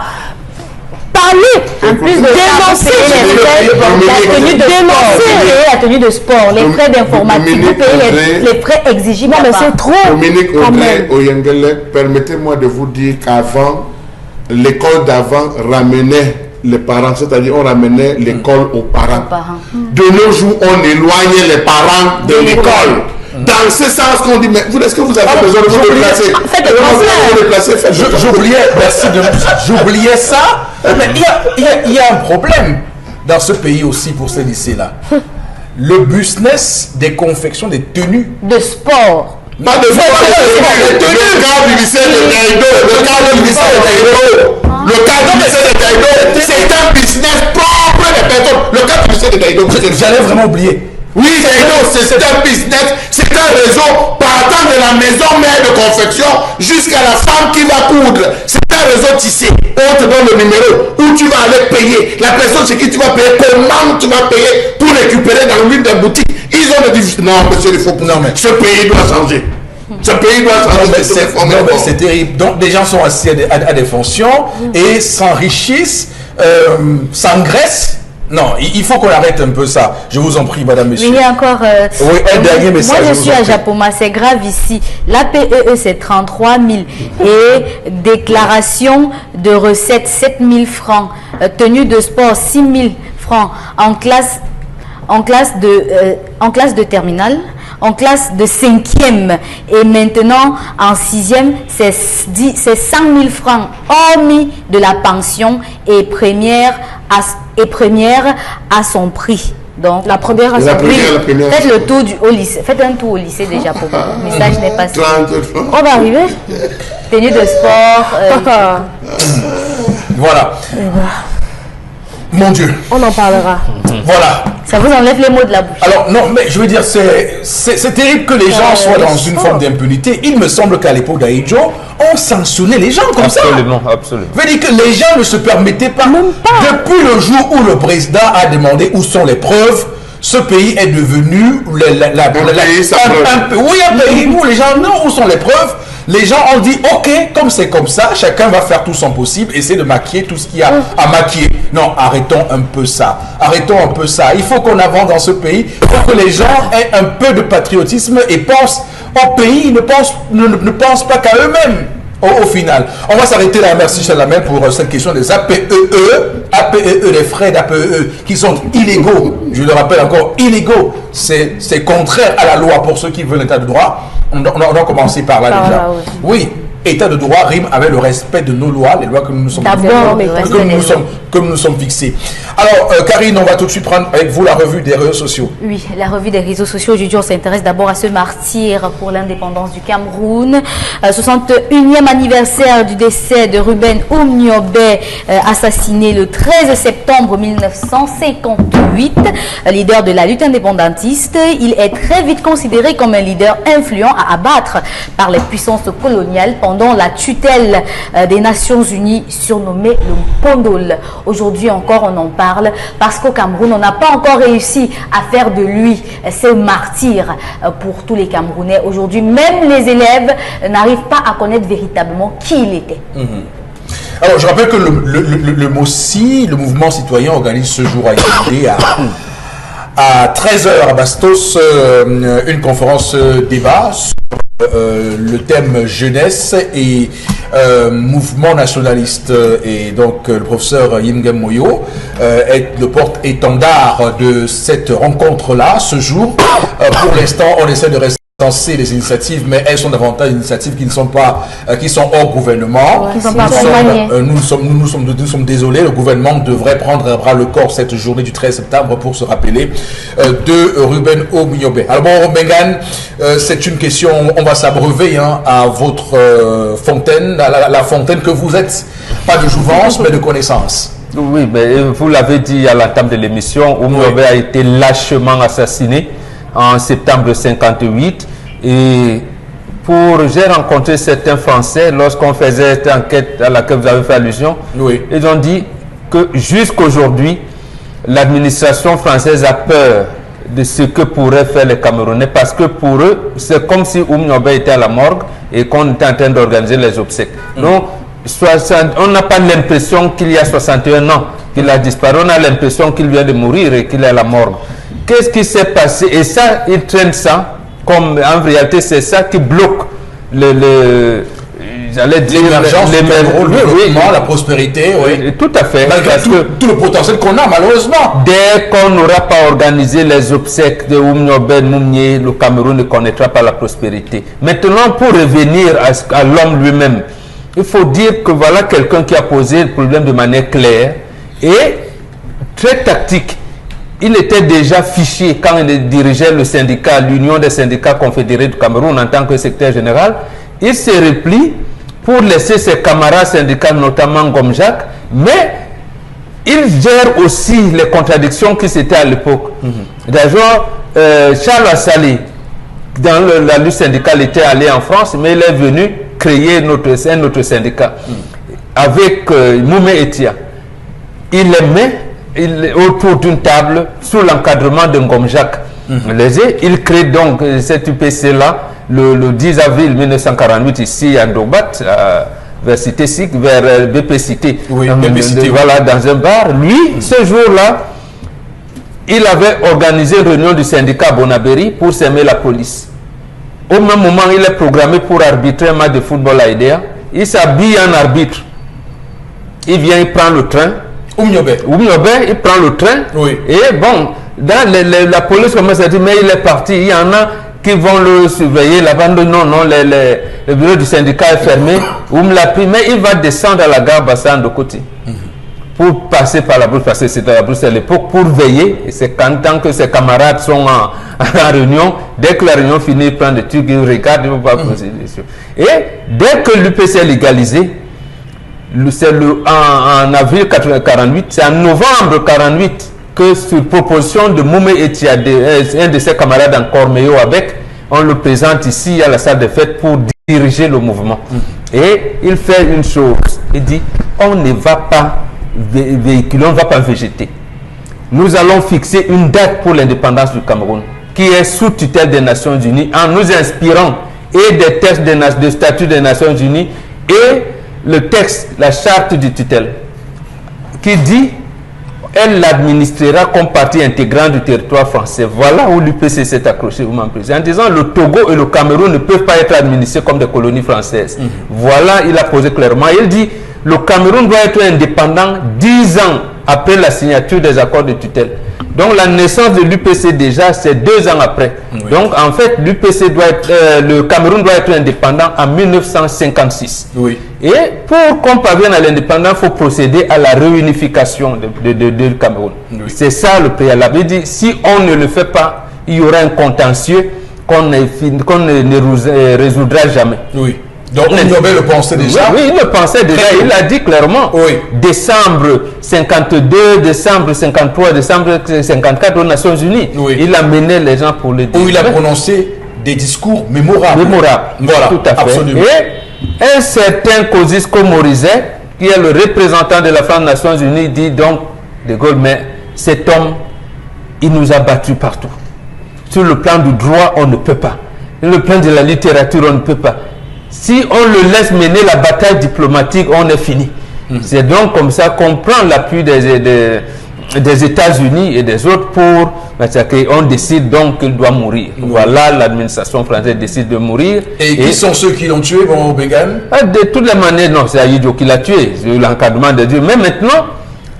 Parlez, en plus de dénoncer la tenue de sport, les frais d'informatique, vous payez les frais exigés. Non, mais c'est trop. Dominique Audrey Oyengele, permettez-moi de vous dire qu'avant, l'école d'avant ramenait les parents, c'est-à-dire on ramenait l'école aux parents. De nos jours, on éloignait les parents de l'école. Dans ce sens qu'on dit, mais est-ce que vous avez besoin de vous déplacer? J'oubliais ça. Mais il y a un problème dans ce pays aussi pour ces lycées-là. Le business des confections des tenues. De sport. Pas de sport, le cadre du lycée de Daïdo. Le cadre du lycée de Daïdo, c'est un business propre des personnes. Le cadre du lycée de Daïdo. J'allais vraiment oublier. Oui, c'est un business, c'est un réseau partant de la maison mère de confection jusqu'à la femme qui va coudre. C'est un réseau tissé. On te donne le numéro où tu vas aller payer. La personne c'est qui tu vas payer, comment tu vas payer pour récupérer dans l'une des boutiques. Ils ont des difficultés. Non, monsieur, il faut. Non, mais ce pays doit changer. Ce pays doit changer. C'est terrible. Donc, les gens sont assis à des fonctions et s'enrichissent, s'engraissent. Non, il faut qu'on arrête un peu ça. Je vous en prie, madame, monsieur. Il y a encore... oui, un dernier message. Moi, je suis à Japoma, c'est grave ici. L'APEE, c'est 33 000. Et déclaration de recettes, 7 000 francs. Tenue de sport, 6 000 francs. En classe de terminale, en classe de 5e et maintenant en 6e, c'est 100 000 francs hormis de la pension et première à son prix. Donc la première à son prix. Faites le tour au lycée. Faites un tour au lycée déjà pour moi. Le message n'est pas sûr. On va arriver. Tenue de sport. Voilà. Mon Dieu. On en parlera. Voilà. Ça vous enlève les mots de la bouche. Alors, non, mais je veux dire, c'est terrible que les gens soient dans une forme d'impunité. Il me semble qu'à l'époque d'Aïdjo, on sanctionnait les gens comme ça. Absolument, absolument. Je veux dire que les gens ne se permettaient pas. Même pas. Depuis le jour où le président a demandé où sont les preuves, ce pays est devenu un pays où les gens, non, où sont les preuves? Les gens ont dit, ok, comme c'est comme ça, chacun va faire tout son possible, essayer de maquiller tout ce qu'il y a à maquiller. Non, arrêtons un peu ça. Arrêtons un peu ça. Il faut qu'on avance dans ce pays pour que les gens aient un peu de patriotisme et pensent au pays, ne pensent pas qu'à eux-mêmes. Au final, on va s'arrêter là. Merci Chalamel pour cette question des APEE, les frais d'APEE qui sont illégaux. Je le rappelle encore, illégaux. C'est contraire à la loi pour ceux qui veulent l'état de droit. On doit commencer par là déjà. Oui, état de droit rime avec le respect de nos lois, les lois que nous nous sommes fixées. Alors, Karine, on va tout de suite prendre avec vous la revue des réseaux sociaux. Oui, la revue des réseaux sociaux. Aujourd'hui, on s'intéresse d'abord à ce martyr pour l'indépendance du Cameroun. 61e anniversaire du décès de Ruben Oum-Niobé, assassiné le 13 septembre 1958. Leader de la lutte indépendantiste, il est très vite considéré comme un leader influent à abattre par les puissances coloniales pendant la tutelle des Nations Unies, surnommé le Pondol. Aujourd'hui encore, on en parle parce qu'au Cameroun, on n'a pas encore réussi à faire de lui ce martyr pour tous les Camerounais. Aujourd'hui, même les élèves n'arrivent pas à connaître véritablement qui il était. Alors, je rappelle que le MOCI, le mouvement citoyen, organise ce jour à Yaoundé à 13h à Bastos une conférence débat sur le thème jeunesse et mouvement nationaliste. Et donc le professeur Yimgem Moyo est le porte-étendard de cette rencontre-là ce jour. Pour l'instant, on essaie de recenser les initiatives, mais elles sont davantage des initiatives qui ne sont pas, qui sont hors gouvernement. Nous sommes désolés, le gouvernement devrait prendre à bras le corps cette journée du 13 septembre pour se rappeler de Ruben Oum-Niobé. Alors bon, Bengan, c'est une question, on va s'abreuver à votre fontaine, la fontaine que vous êtes, pas de jouvence, mais de connaissance. Oui, mais vous l'avez dit à l'entame de l'émission, Oum-Niobé a été lâchement assassiné en septembre 58 et j'ai rencontré certains Français lorsqu'on faisait cette enquête à laquelle vous avez fait allusion. Oui. Ils ont dit que jusqu'aujourd'hui l'administration française a peur de ce que pourraient faire les Camerounais parce que pour eux c'est comme si Oum-Niobé était à la morgue et qu'on était en train d'organiser les obsèques. Donc on n'a pas l'impression qu'il y a 61 ans qu'il a disparu, on a l'impression qu'il vient de mourir et qu'il est à la morgue. Qu'est-ce qui s'est passé? Et ça, ils traînent ça, comme en réalité, c'est ça qui bloque j'allais dire l'émergence du Cameroun, le développement, la prospérité, oui. Tout à fait. Malgré tout le potentiel qu'on a, malheureusement. Dès qu'on n'aura pas organisé les obsèques de Oum-Niobé Moumnié, le Cameroun ne connaîtra pas la prospérité. Maintenant, pour revenir à l'homme lui-même, il faut dire que voilà quelqu'un qui a posé le problème de manière claire et très tactique. Il était déjà fiché quand il dirigeait le syndicat, l'Union des syndicats confédérés du Cameroun en tant que secrétaire général. Il se replie pour laisser ses camarades syndicaux, notamment Ngom Jacques, mais il gère aussi les contradictions qui s'étaient à l'époque. D'ailleurs, Charles Assalé, dans la lutte syndicale, était allé en France, mais il est venu créer un autre syndicat avec Moumé Etia. Il les met autour d'une table sous l'encadrement de Ngom Jacques. Il crée donc cette UPC-là le 10 avril 1948 ici à Dobat, vers Cité SIC, vers BP Cité. Oui, BP Cité, voilà, dans un bar. Lui, ce jour-là, il avait organisé une réunion du syndicat Bonabéry pour s'aimer la police. Au même moment, il est programmé pour arbitrer un match de football à Idéa. Il s'habille en arbitre. Il vient, il prend le train. Oumniobé, il prend le train. Oui. Et bon, dans la police commence à dire, mais il est parti. Il y en a qui vont le surveiller là-bas. Non, le bureau du syndicat est fermé. l'a pris, mais il va descendre à la gare Bassan de côté. Pour passer par la brousse, parce que c'était la brousse à l'époque, pour veiller. Et c'est quand tant que ses camarades sont en réunion, dès que la réunion finit, il prend des trucs, il regarde, il ne va pas poser des questions. Et dès que l'UPC est légalisé, c'est en avril 1948, c'est en novembre 1948 que sur proposition de Moumé Etia, un de ses camarades encore, Meyo Avec, on le présente ici à la salle de fête pour diriger le mouvement. Et il fait une chose, il dit, on ne va pas véhiculer, on ne va pas végéter. Nous allons fixer une date pour l'indépendance du Cameroun, qui est sous tutelle des Nations Unies, en nous inspirant et des textes de statut des Nations Unies et le texte, la charte du tutelle, qui dit elle l'administrera comme partie intégrante du territoire français. Voilà où l'UPC s'est accroché, en disant le Togo et le Cameroun ne peuvent pas être administrés comme des colonies françaises. Voilà, il a posé clairement. Il dit le Cameroun doit être indépendant 10 ans après la signature des accords de tutelle. Donc la naissance de l'UPC déjà, c'est 2 ans après. Oui. Donc en fait, l'UPC doit être, le Cameroun doit être indépendant en 1956. Oui. Et pour qu'on parvienne à l'indépendance, il faut procéder à la réunification du Cameroun. Oui. C'est ça le préalable. Il dit, si on ne le fait pas, il y aura un contentieux qu'on ne résoudra jamais. Oui. Donc Oumniobé le pensait déjà. Oui, il le pensait déjà. Il l'a dit clairement. Oui. Décembre 52, décembre 53, décembre 54 aux Nations Unies. Oui. Il a mené les gens pour les dire. Où il a prononcé des discours mémorables. Voilà, tout à fait. Absolument. Et un certain Kosciusko Morizet, qui est le représentant de la France des Nations Unies, dit donc, De Gaulle, mais cet homme, il nous a battus partout. Sur le plan du droit, on ne peut pas. Sur le plan de la littérature, on ne peut pas. Si on le laisse mener la bataille diplomatique, on est fini. C'est donc comme ça qu'on prend l'appui des États-Unis et des autres pour massacrer. On décide donc qu'il doit mourir. Voilà, l'administration française décide de mourir. Et qui sont ceux qui l'ont tué, bon, Bengan? De toutes les manières, non, c'est Aïdjo qui l'a tué, c'est l'encadrement de Dieu. Mais maintenant,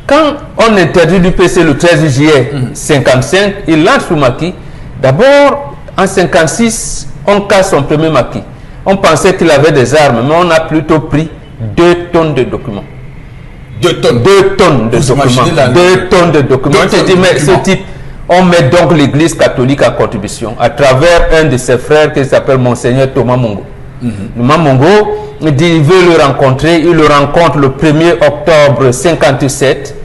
quand on interdit l'UPC le 13 juillet 1955, il lance sous maquis. D'abord, en 1956, on casse son premier maquis. On pensait qu'il avait des armes, mais on a plutôt pris 2 tonnes de documents. 2 tonnes 2 tonnes de documents. 2 tonnes de documents. On te dit, mais ce type, on met donc l'église catholique en contribution à travers un de ses frères qui s'appelle Monseigneur Thomas Mongo. Thomas Mongo, il dit, il veut le rencontrer. Il le rencontre le 1er octobre 1957.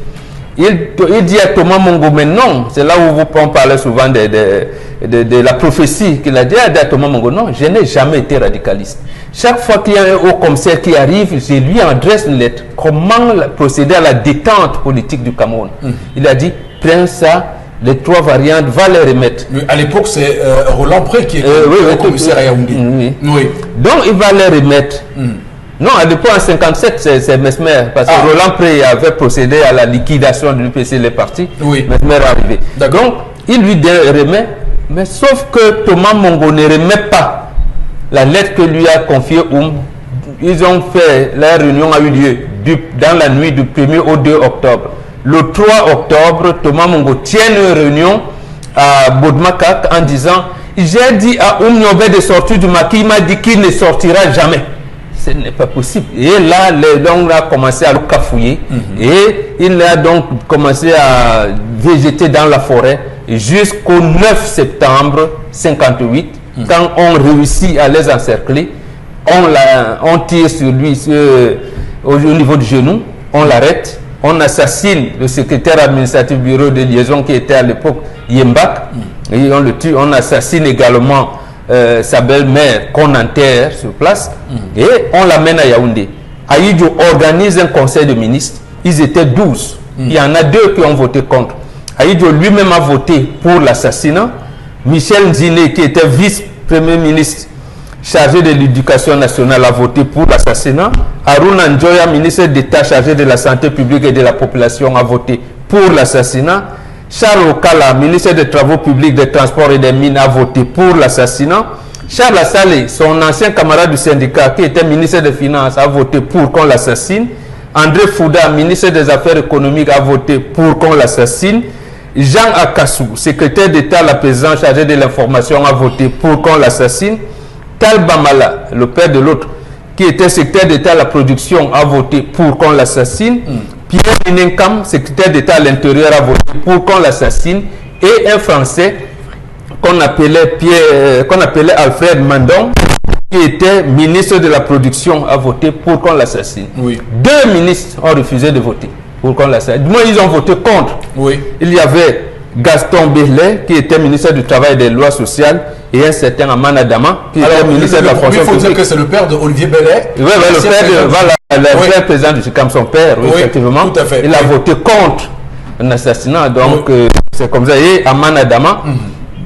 Il dit à Thomas Mongo, mais non, c'est là où on parlait souvent de la prophétie qu'il a dit à Thomas Mongo, non, je n'ai jamais été radicaliste. Chaque fois qu'il y a un haut commissaire qui arrive, je lui adresse une lettre. Comment procéder à la détente politique du Cameroun? Il a dit, prends ça, les 3 variantes, va les remettre. À l'époque, c'est Roland Pré qui est le commissaire à Yaoundé. Oui. Donc, il va les remettre. Non, à l'époque, en 1957, c'est Mesmer, parce que Roland Pré avait procédé à la liquidation de l'UPC, les partis. Mesmer est arrivé. Donc, il lui remet, mais sauf que Thomas Mongo ne remet pas la lettre que lui a confiée Ils ont fait, la réunion a eu lieu dans la nuit du 1er au 2 octobre. Le 3 octobre, Thomas Mongo tient une réunion à Bodmakak en disant, j'ai dit à Oumniobé de sortir du maquis, il m'a dit qu'il ne sortira jamais. Ce n'est pas possible. Et là, on a commencé à le cafouiller. Et il a donc commencé à végéter dans la forêt jusqu'au 9 septembre 1958. Quand on réussit à les encercler, on tire sur lui au niveau du genou, on l'arrête, on assassine le secrétaire administratif bureau de liaison qui était à l'époque Yembak. Et on le tue, on assassine également sa belle-mère qu'on enterre sur place et on l'amène à Yaoundé. Ahidjo organise un conseil de ministres, ils étaient 12. Il y en a 2 qui ont voté contre. Ahidjo lui-même a voté pour l'assassinat. Michel Nzine, qui était vice-premier ministre chargé de l'éducation nationale, a voté pour l'assassinat. Aruna Njoya, ministre d'État chargé de la santé publique et de la population, a voté pour l'assassinat. Charles Okala, ministre des Travaux publics, des Transports et des Mines, a voté pour l'assassinat. Charles Assalé, son ancien camarade du syndicat, qui était ministre des Finances, a voté pour qu'on l'assassine. André Fouda, ministre des Affaires économiques, a voté pour qu'on l'assassine. Jean Akassou, secrétaire d'État à la présidence chargé de l'information, a voté pour qu'on l'assassine. Tal Bamala, le père de l'autre, qui était secrétaire d'État à la production, a voté pour qu'on l'assassine. Pierre Ninenkam, secrétaire d'État à l'intérieur, a voté pour qu'on l'assassine. Et un Français qu'on appelait Alfred Mandon, qui était ministre de la production, a voté pour qu'on l'assassine. Oui. 2 ministres ont refusé de voter pour qu'on l'assassine. Moi, ils ont voté contre. Oui. Il y avait Gaston Berlet, qui était ministre du Travail et des Lois sociales, et un certain Amana Dama, qui était ministre de la fonction publique. Il faut dire que c'est le père d'Olivier Bellet. Oui, le père président du SICAM, son père, oui, effectivement. Tout à fait. Il a voté contre un assassinat, donc c'est comme ça. Et Amana Dama,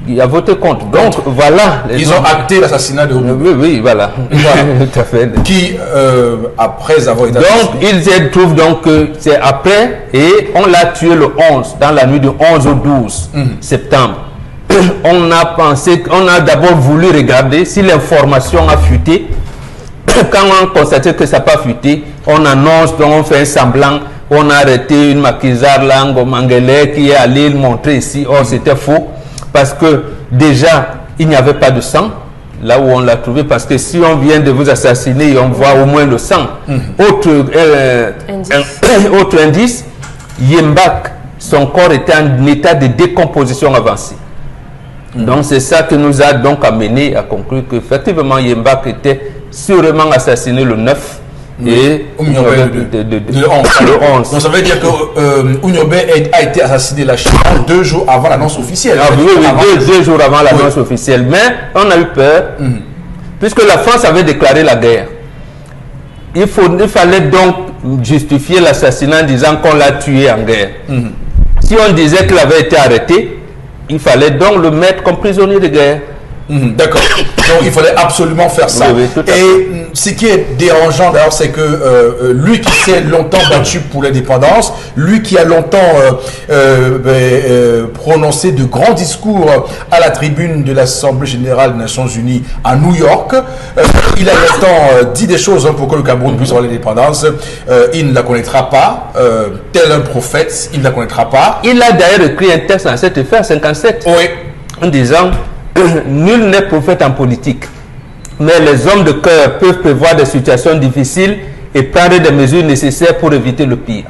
il a voté contre. Donc voilà. Ils ont acté l'assassinat de Olivier. Oui, voilà. Tout à fait. Qui, après avoir été donc, ils trouvent donc que c'est après, et on l'a tué le 11, dans la nuit du 11 au 12 septembre. On a d'abord voulu regarder si l'information a fuité. Quand on constatait que ça n'a pas fuité, on annonce, donc on fait un semblant, on a arrêté une maquisarde Lango Mangele qui est allé le montrer ici. Or, c'était faux, parce que déjà, il n'y avait pas de sang, là où on l'a trouvé, parce que si on vient de vous assassiner, on voit au moins le sang. Autre indice, Yembak, son corps était en état de décomposition avancée. Donc c'est ça qui nous a donc amené à conclure qu'effectivement Yembak était sûrement assassiné le 9 et le 11. Donc ça veut dire que Ouniobe a été assassiné la Chine 2 jours avant l'annonce officielle. Oui, 2 jours avant l'annonce officielle. Mais on a eu peur, puisque la France avait déclaré la guerre. Il fallait donc justifier l'assassinat en disant qu'on l'a tué en guerre. Si on disait qu'il avait été arrêté, il fallait donc le mettre comme prisonnier de guerre. D'accord. Donc il fallait absolument faire ça. Oui, et ce qui est dérangeant d'ailleurs, c'est que lui qui s'est longtemps battu pour l'indépendance, lui qui a longtemps prononcé de grands discours à la tribune de l'Assemblée générale des Nations Unies à New York, il a longtemps dit des choses pour que le Cameroun puisse avoir l'indépendance. Il ne la connaîtra pas, tel un prophète, il ne la connaîtra pas. Il a d'ailleurs écrit un texte en cette affaire 57 en disant nul n'est prophète en politique, mais les hommes de cœur peuvent prévoir des situations difficiles et prendre des mesures nécessaires pour éviter le pire.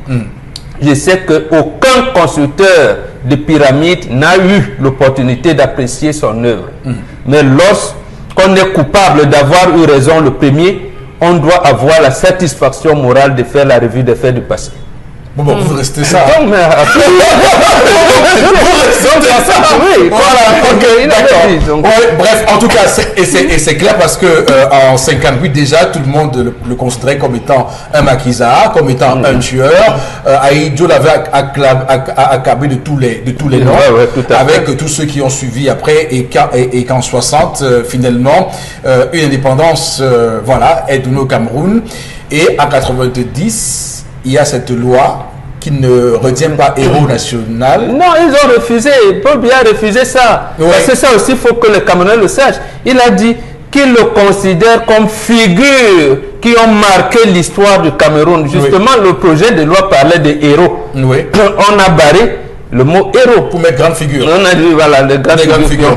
Je sais qu'aucun constructeur de pyramide n'a eu l'opportunité d'apprécier son œuvre. Mais lorsqu'on est coupable d'avoir eu raison le premier, on doit avoir la satisfaction morale de faire la revue des faits du passé. Bon, vous restez ça. Donc, mais après... oui, voilà, ok, d'accord. Bref, en tout cas, c'est clair parce que en 58 déjà, tout le monde le considérait comme étant un maquisard, comme étant un tueur. Ahidjo l'avait accablé de tous les noms, avec tous ceux qui ont suivi après, et qu'en 60, finalement, une indépendance, voilà, est donnée au Cameroun. Et en 90, il y a cette loi qui ne retient pas héros national. Non, ils ont refusé. Paul Biya a refusé ça. Ouais. Parce que ça aussi, il faut que le Camerounais le sache. Il a dit qu'il le considère comme figure qui ont marqué l'histoire du Cameroun. Justement, le projet de loi parlait de héros. Oui. On a barré le mot héros. Pour mettre grande figure. On a dit, voilà, les grandes figures.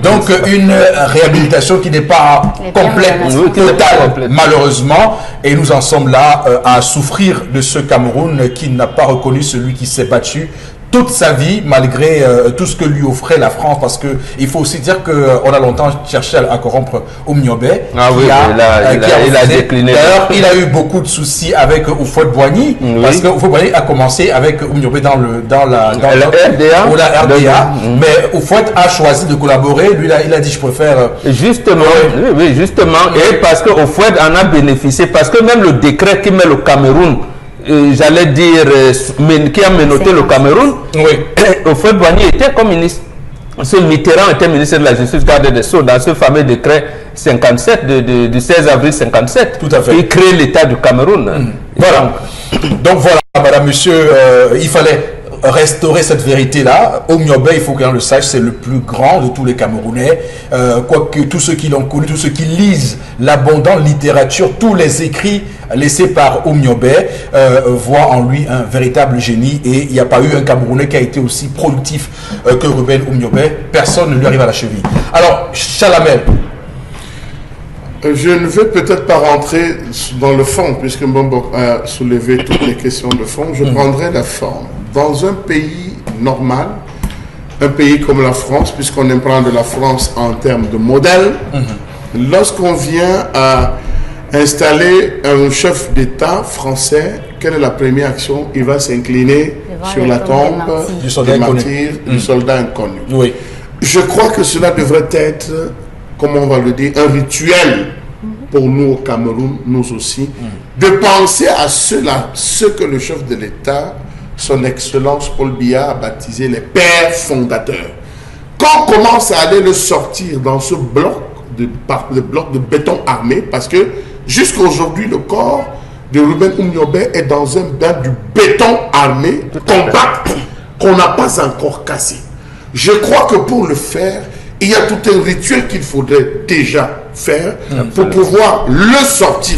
Donc, une réhabilitation qui n'est pas complète, totale, malheureusement. Et nous en sommes là à souffrir de ce Cameroun qui n'a pas reconnu celui qui s'est battu toute sa vie, malgré tout ce que lui offrait la France, parce que il faut aussi dire qu'on a longtemps cherché à corrompre Oumniobé. Ah oui, il a décliné. D'ailleurs, il a eu beaucoup de soucis avec Houphouët-Boigny, parce que Houphouët-Boigny a commencé avec Oumniobé dans la RDA, mais Houphouët a choisi de collaborer. Lui, il a dit je préfère. Justement, oui, justement, et parce que Houphouët en a bénéficié, parce que même le décret qui met le Cameroun, j'allais dire, qui a menotté le Cameroun, Houphouët-Boigny était comme ministre. Ce Mitterrand était ministre de la Justice, garde des Sceaux, dans ce fameux décret 57 du 16 avril 57. Tout à fait. Il crée l'État du Cameroun. Voilà. Donc voilà, madame, monsieur, il fallait restaurer cette vérité-là. Oumniobé, il faut qu'on le sache, c'est le plus grand de tous les Camerounais. Quoique tous ceux qui l'ont connu, tous ceux qui lisent l'abondante littérature, tous les écrits laissés par Oumniobé voient en lui un véritable génie. Et il n'y a pas eu un Camerounais qui a été aussi productif que Ruben Oumniobé. Personne ne lui arrive à la cheville. Alors, Chalamel. Je ne vais peut-être pas rentrer dans le fond, puisque Mbombo a soulevé toutes les questions de fond. Je prendrai la forme. Dans un pays normal, un pays comme la France, puisqu'on aime prendre la France en termes de modèle, lorsqu'on vient à installer un chef d'État français, quelle est la première action? Il va s'incliner sur la tombe des martyrs, du soldat inconnu. Oui. Je crois que cela devrait être, comment on va le dire, un rituel pour nous au Cameroun, nous aussi, de penser à cela, ce que le chef de l'État, son Excellence Paul Biya, a baptisé les pères fondateurs. Quand on commence à aller le sortir dans ce bloc de béton armé, parce que jusqu'à aujourd'hui, le corps de Ruben Oumniobé est dans un bain du béton armé, compact, qu'on n'a pas encore cassé. Je crois que pour le faire, il y a tout un rituel qu'il faudrait déjà faire pour pouvoir le sortir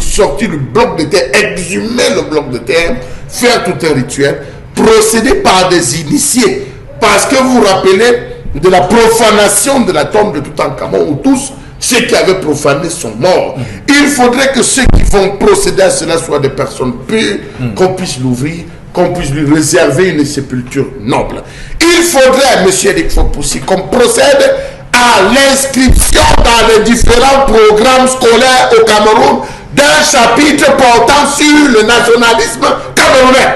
le bloc de terre, exhumer le bloc de terre, faire tout un rituel, procéder par des initiés. Parce que vous vous rappelez de la profanation de la tombe de Toutankhamon, où tous ceux qui avaient profané sont morts. Il faudrait que ceux qui vont procéder à cela soient des personnes pures, qu'on puisse l'ouvrir, qu'on puisse lui réserver une sépulture noble. Il faudrait, M. Eric Fopoussi, qu'on procède à l'inscription dans les différents programmes scolaires au Cameroun d'un chapitre portant sur le nationalisme camerounais.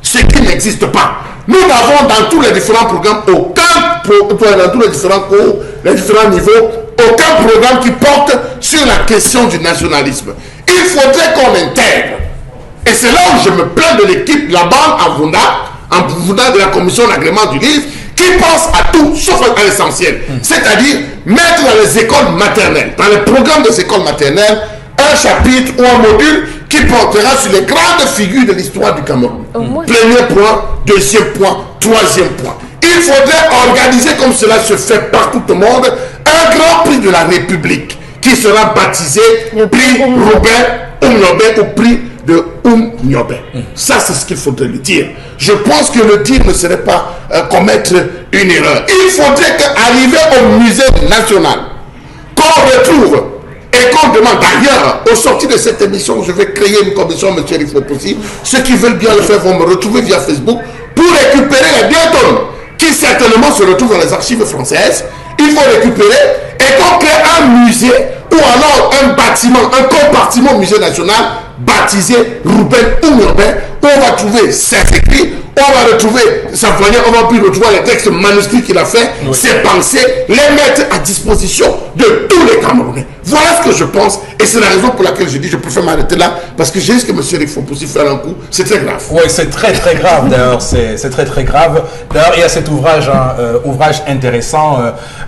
Ce qui n'existe pas. Nous n'avons dans tous les différents programmes dans tous les différents cours, les différents niveaux, aucun programme qui porte sur la question du nationalisme. Il faudrait qu'on intègre. Et c'est là où je me plains de l'équipe, la bande en Vounda de la commission d'agrément du livre, qui pense à tout sauf à l'essentiel. C'est-à-dire mettre dans les écoles maternelles, dans les programmes des écoles maternelles, un chapitre ou un module qui portera sur les grandes figures de l'histoire du Cameroun. Premier point, deuxième point, troisième point. Il faudrait organiser, comme cela se fait partout au monde, un grand prix de la République qui sera baptisé prix Robert Oumniobé au prix de Oumniobé. Ça, c'est ce qu'il faudrait le dire. Je pense que le dire ne serait pas commettre une erreur. Il faudrait qu'arriver au musée national, qu'on retrouve et qu'on demande, d'ailleurs, au sortir de cette émission, je vais créer une commission, M. Rifopoussi. Ceux qui veulent bien le faire vont me retrouver via Facebook pour récupérer les 2 tonnes qui certainement se retrouvent dans les archives françaises. Il faut récupérer et qu'on crée un musée ou alors un bâtiment, un compartiment au musée national baptisé Ruben Oumniobé, où on va trouver ses écrits, on va retrouver sa voyage, on va plus retrouver les textes manuscrits qu'il a fait, ses pensées, les mettre à disposition de tous les Camerounais. Voilà ce que je pense, et c'est la raison pour laquelle je dis je préfère m'arrêter là, parce que j'ai risque que M. Eric Fopoussi faire un coup, c'est très grave. Oui, c'est très très grave d'ailleurs, c'est très très grave. D'ailleurs, il y a cet ouvrage, ouvrage intéressant,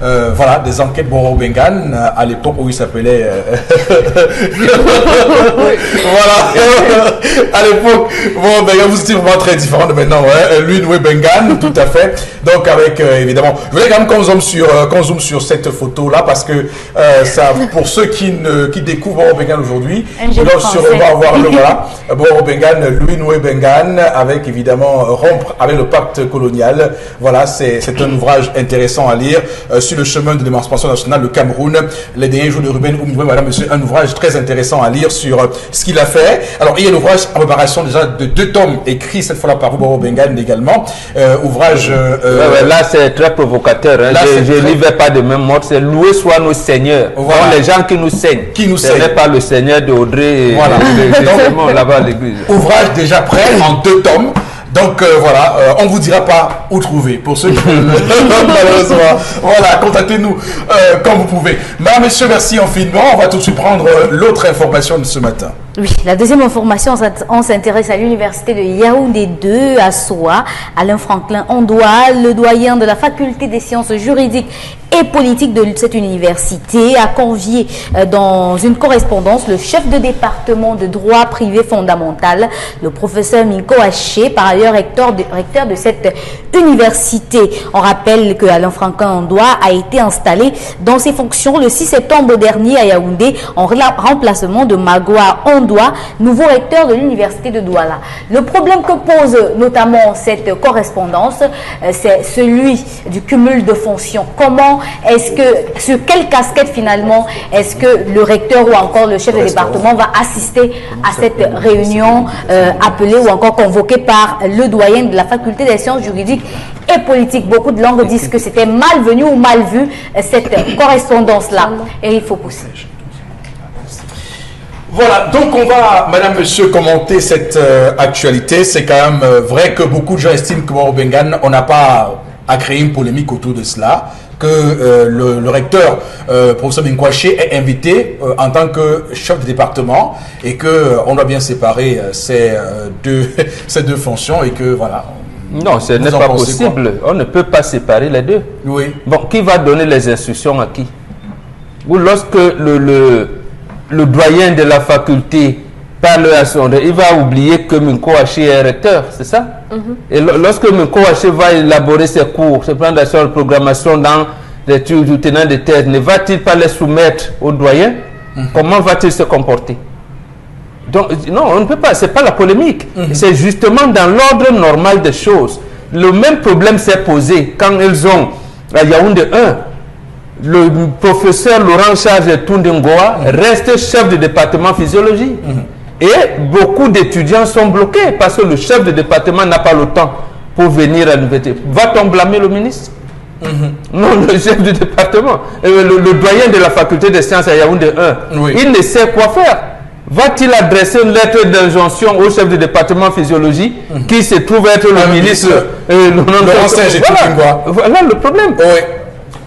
voilà, des enquêtes Boro Bengan, à l'époque où il s'appelait... voilà, à l'époque, bon, Bengan, vous étiez vraiment très différent de maintenant, ouais. Lui, Noué Bengan, tout à fait. Donc, avec, évidemment, je voulais quand même qu'on zoome sur cette photo-là, parce que ça, pour ceux qui découvrent Boro Bengan aujourd'hui, on va voir le voilà, Boro Bengan, Louis Noué Bengan, avec évidemment rompre avec le pacte colonial. Voilà, c'est un ouvrage intéressant à lire sur le chemin de l'émancipation nationale, le Cameroun, les derniers jours de Ruben Oumniobé. Voilà, monsieur, un ouvrage très intéressant à lire sur ce qu'il a affaire. Alors, il y a l'ouvrage en préparation déjà de 2 tomes écrits cette fois-là par Boubaro Bengan également. Ouvrage... là, c'est très provocateur. Hein. Je ne livre pas de même mode. C'est loué soit nos seigneurs. Voilà. Donc, les gens qui nous saignent. Ce n'est pas le seigneur de Audrey. Voilà. Là-bas à l'église. Ouvrage déjà prêt en 2 tomes. Donc voilà, on ne vous dira pas où trouver pour ceux qui malheureusement. Voilà, contactez-nous quand vous pouvez. Madame, messieurs, merci infiniment. On va tout de suite prendre l'autre information de ce matin. Oui, la deuxième information, on s'intéresse à l'université de Yaoundé 2 à Soa. Alain Franklin Ondoa, le doyen de la faculté des sciences juridiques et politiques de cette université, a convié dans une correspondance le chef de département de droit privé fondamental, le professeur Minko Haché, par ailleurs recteur de cette université. On rappelle que Alain Franklin Ondoa a été installé dans ses fonctions le 6 septembre dernier à Yaoundé en remplacement de Magua Ondoa, nouveau recteur de l'université de Douala. Le problème que pose notamment cette correspondance, c'est celui du cumul de fonctions. Comment est-ce que, sur quelle casquette finalement, est-ce que le recteur ou encore le chef de département va assister à cette réunion appelée ou encore convoquée par le doyen de la faculté des sciences juridiques et politiques? Beaucoup de langues disent que c'était malvenu ou mal vu cette correspondance-là. Et il faut pousser. Voilà, donc on va, madame, monsieur, commenter cette actualité. C'est quand même vrai que beaucoup de gens estiment que Boubaro Bengan, on n'a pas à créer une polémique autour de cela, que le recteur, professeur Minkwaché, est invité en tant que chef de département et qu'on doit bien séparer ces deux fonctions et que voilà. Non, ce n'est pas possible. On ne peut pas séparer les deux. Oui. Bon, qui va donner les instructions à qui? Ou lorsque le doyen de la faculté parle à son... Il va oublier que Minko Haché est recteur, c'est ça? Et lorsque Minko Haché va élaborer ses cours, ses plans d'action de programmation dans les tenants de thèse, ne va-t-il pas les soumettre au doyen? Comment va-t-il se comporter? Donc, non, on ne peut pas, c'est pas la polémique. C'est justement dans l'ordre normal des choses. Le même problème s'est posé quand ils ont, à Yaoundé 1, le professeur Laurent Charles Toundingoa reste chef de département physiologie. Et beaucoup d'étudiants sont bloqués parce que le chef de département n'a pas le temps pour venir à l'université. Va-t-on blâmer le ministre? Non, le chef du département. Le doyen de la faculté des sciences à Yaoundé 1, il ne sait quoi faire. Va-t-il adresser une lettre d'injonction au chef de département physiologie qui se trouve être le ministre Laurent Charles? Voilà le problème.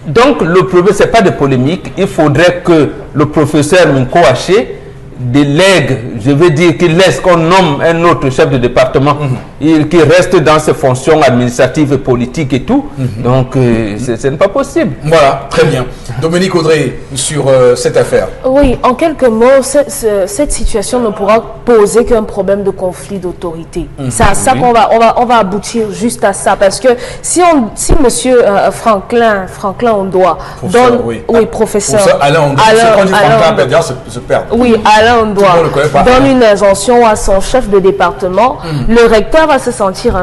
Donc, le problème, ce n'est pas de polémique. Il faudrait que le professeur Minko Haché délègue, je veux dire qu'il laisse qu'on nomme un autre chef de département qui reste dans ses fonctions administratives et politiques et tout. Donc, ce n'est pas possible. Voilà, très bien. Dominique Audrey, sur cette affaire. Oui, en quelques mots, cette situation ne pourra poser qu'un problème de conflit d'autorité. C'est à ça qu'on va aboutir juste à ça. Parce que si monsieur Franklin Ondoa donne... Professeur Alain Ondoa. Quand on dit Franklin, se perd. Oui, Alain Ondoa donne une injonction à son chef de département, le recteur va se sentir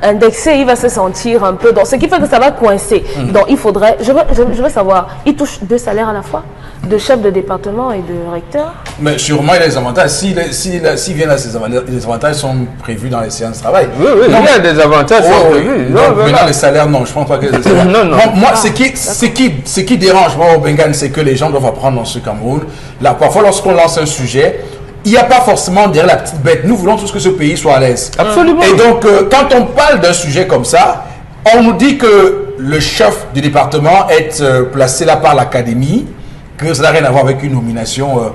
indexé, il va se sentir un peu... ce qui fait que ça va coincer. Donc il faudrait... Je veux savoir, il touche 2 salaires à la fois, de chef de département et de recteur? Mais sûrement il y a des avantages. S'il vient là, les avantages sont prévus dans les séances de travail. Oui, il y a des avantages sont prévus. Maintenant les salaires, non, je ne pense pas que les salaires. Moi, ce qui dérange moi au Bengan, c'est que les gens doivent apprendre dans ce Cameroun. Là, parfois, lorsqu'on lance un sujet, il n'y a pas forcément derrière la petite bête. Nous voulons tous que ce pays soit à l'aise. Absolument. Et donc, quand on parle d'un sujet comme ça, on nous dit que le chef du département est placé là par l'académie, que ça n'a rien à voir avec une nomination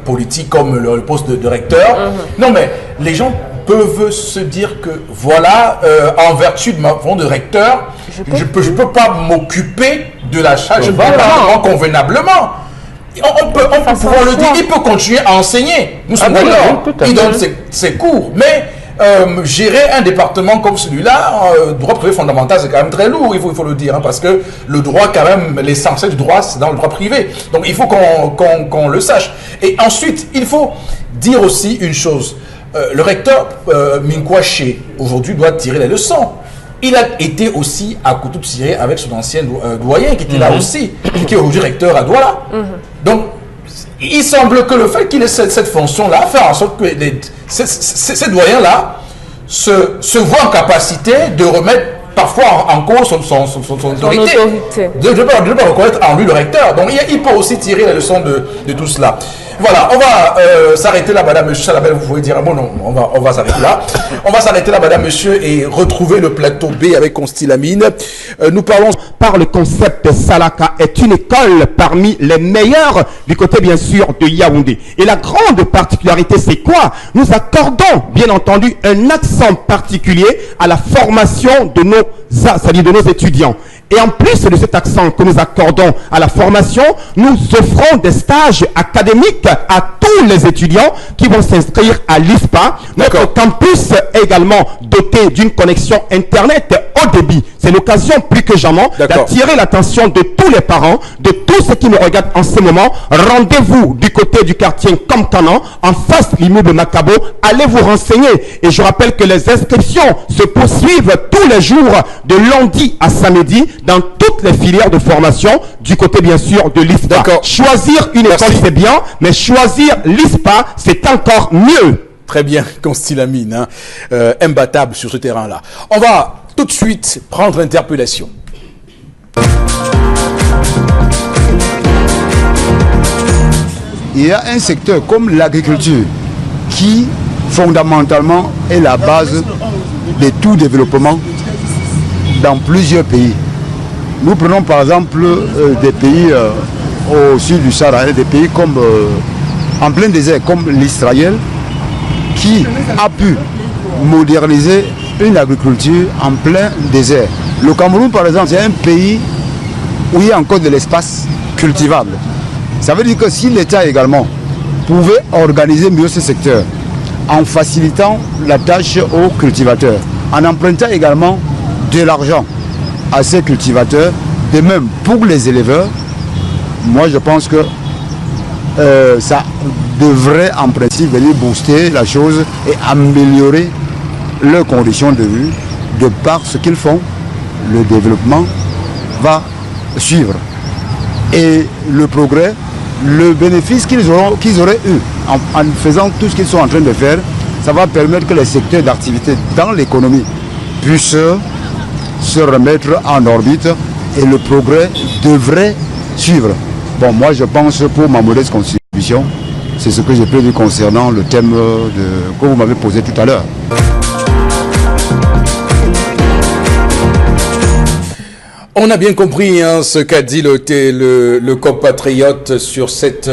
politique comme le poste de recteur. Non, mais les gens peuvent se dire que voilà, en vertu de ma fonction de recteur, je peux pas m'occuper de la charge du département convenablement. On peut pouvoir le dire, il peut continuer à enseigner. Nous sommes d'accord. Il donne ses cours. Mais gérer un département comme celui-là, droit privé fondamental, c'est quand même très lourd, il faut le dire. Parce que le droit, quand même, l'essentiel du droit, c'est dans le droit privé. Donc il faut qu'on le sache. Et ensuite, il faut dire aussi une chose. Le recteur Minko Haché, aujourd'hui, doit tirer les leçons. Il a été aussi à couteau tiré avec son ancien doyen qui était là aussi, qui est aujourd'hui recteur à Douala. Donc, il semble que le fait qu'il ait cette fonction-là fait en sorte que ces doyens-là se voient en capacité de remettre parfois en cause son autorité. De ne pas reconnaître en lui le recteur. Donc il peut aussi tirer la leçon de tout cela. Voilà, on va s'arrêter là, madame, monsieur Salabel, vous pouvez dire un bon non, on va s'arrêter là. On va s'arrêter là, madame, monsieur, et retrouver le plateau B avec Constilamine. Nous parlons par le concept Salaka est une école parmi les meilleures du côté, bien sûr, de Yaoundé. Et la grande particularité, c'est quoi? Nous accordons, bien entendu, un accent particulier à la formation de nos étudiants. Et en plus de cet accent que nous accordons à la formation, nous offrons des stages académiques à tous les étudiants qui vont s'inscrire à l'ISPA. Notre campus est également doté d'une connexion Internet haut débit. C'est l'occasion plus que jamais d'attirer l'attention de tous les parents, de tous ceux qui nous regardent en ce moment. Rendez-vous du côté du quartier Kamkanan, en face de l'immeuble Macabo. Allez vous renseigner. Et je rappelle que les inscriptions se poursuivent tous les jours de lundi à samedi dans toutes les filières de formation du côté, bien sûr, de l'ISPA. Choisir une école, c'est bien, mais choisir l'ISPA, c'est encore mieux. Très bien, Constilamine, imbattable sur ce terrain-là. On va tout de suite prendre l'interpellation. Il y a un secteur comme l'agriculture qui, fondamentalement, est la base de tout développement dans plusieurs pays. Nous prenons par exemple des pays au sud du Sahara, des pays comme en plein désert, comme l'Israël, qui a pu moderniser une agriculture en plein désert. Le Cameroun, par exemple, c'est un pays où il y a encore de l'espace cultivable. Ça veut dire que si l'État également pouvait organiser mieux ce secteur, en facilitant la tâche aux cultivateurs, en empruntant également de l'argent à ces cultivateurs, de même pour les éleveurs, moi je pense que ça devrait en principe venir booster la chose et améliorer leurs conditions de vie. De par ce qu'ils font, le développement va suivre. Et le progrès, le bénéfice qu'ils auraient eu en faisant tout ce qu'ils sont en train de faire, ça va permettre que les secteurs d'activité dans l'économie puissent se remettre en orbite et le progrès devrait suivre. Bon, moi je pense, pour ma modeste contribution, c'est ce que je peux dire concernant le thème que vous m'avez posé tout à l'heure. On a bien compris ce qu'a dit le compatriote sur cette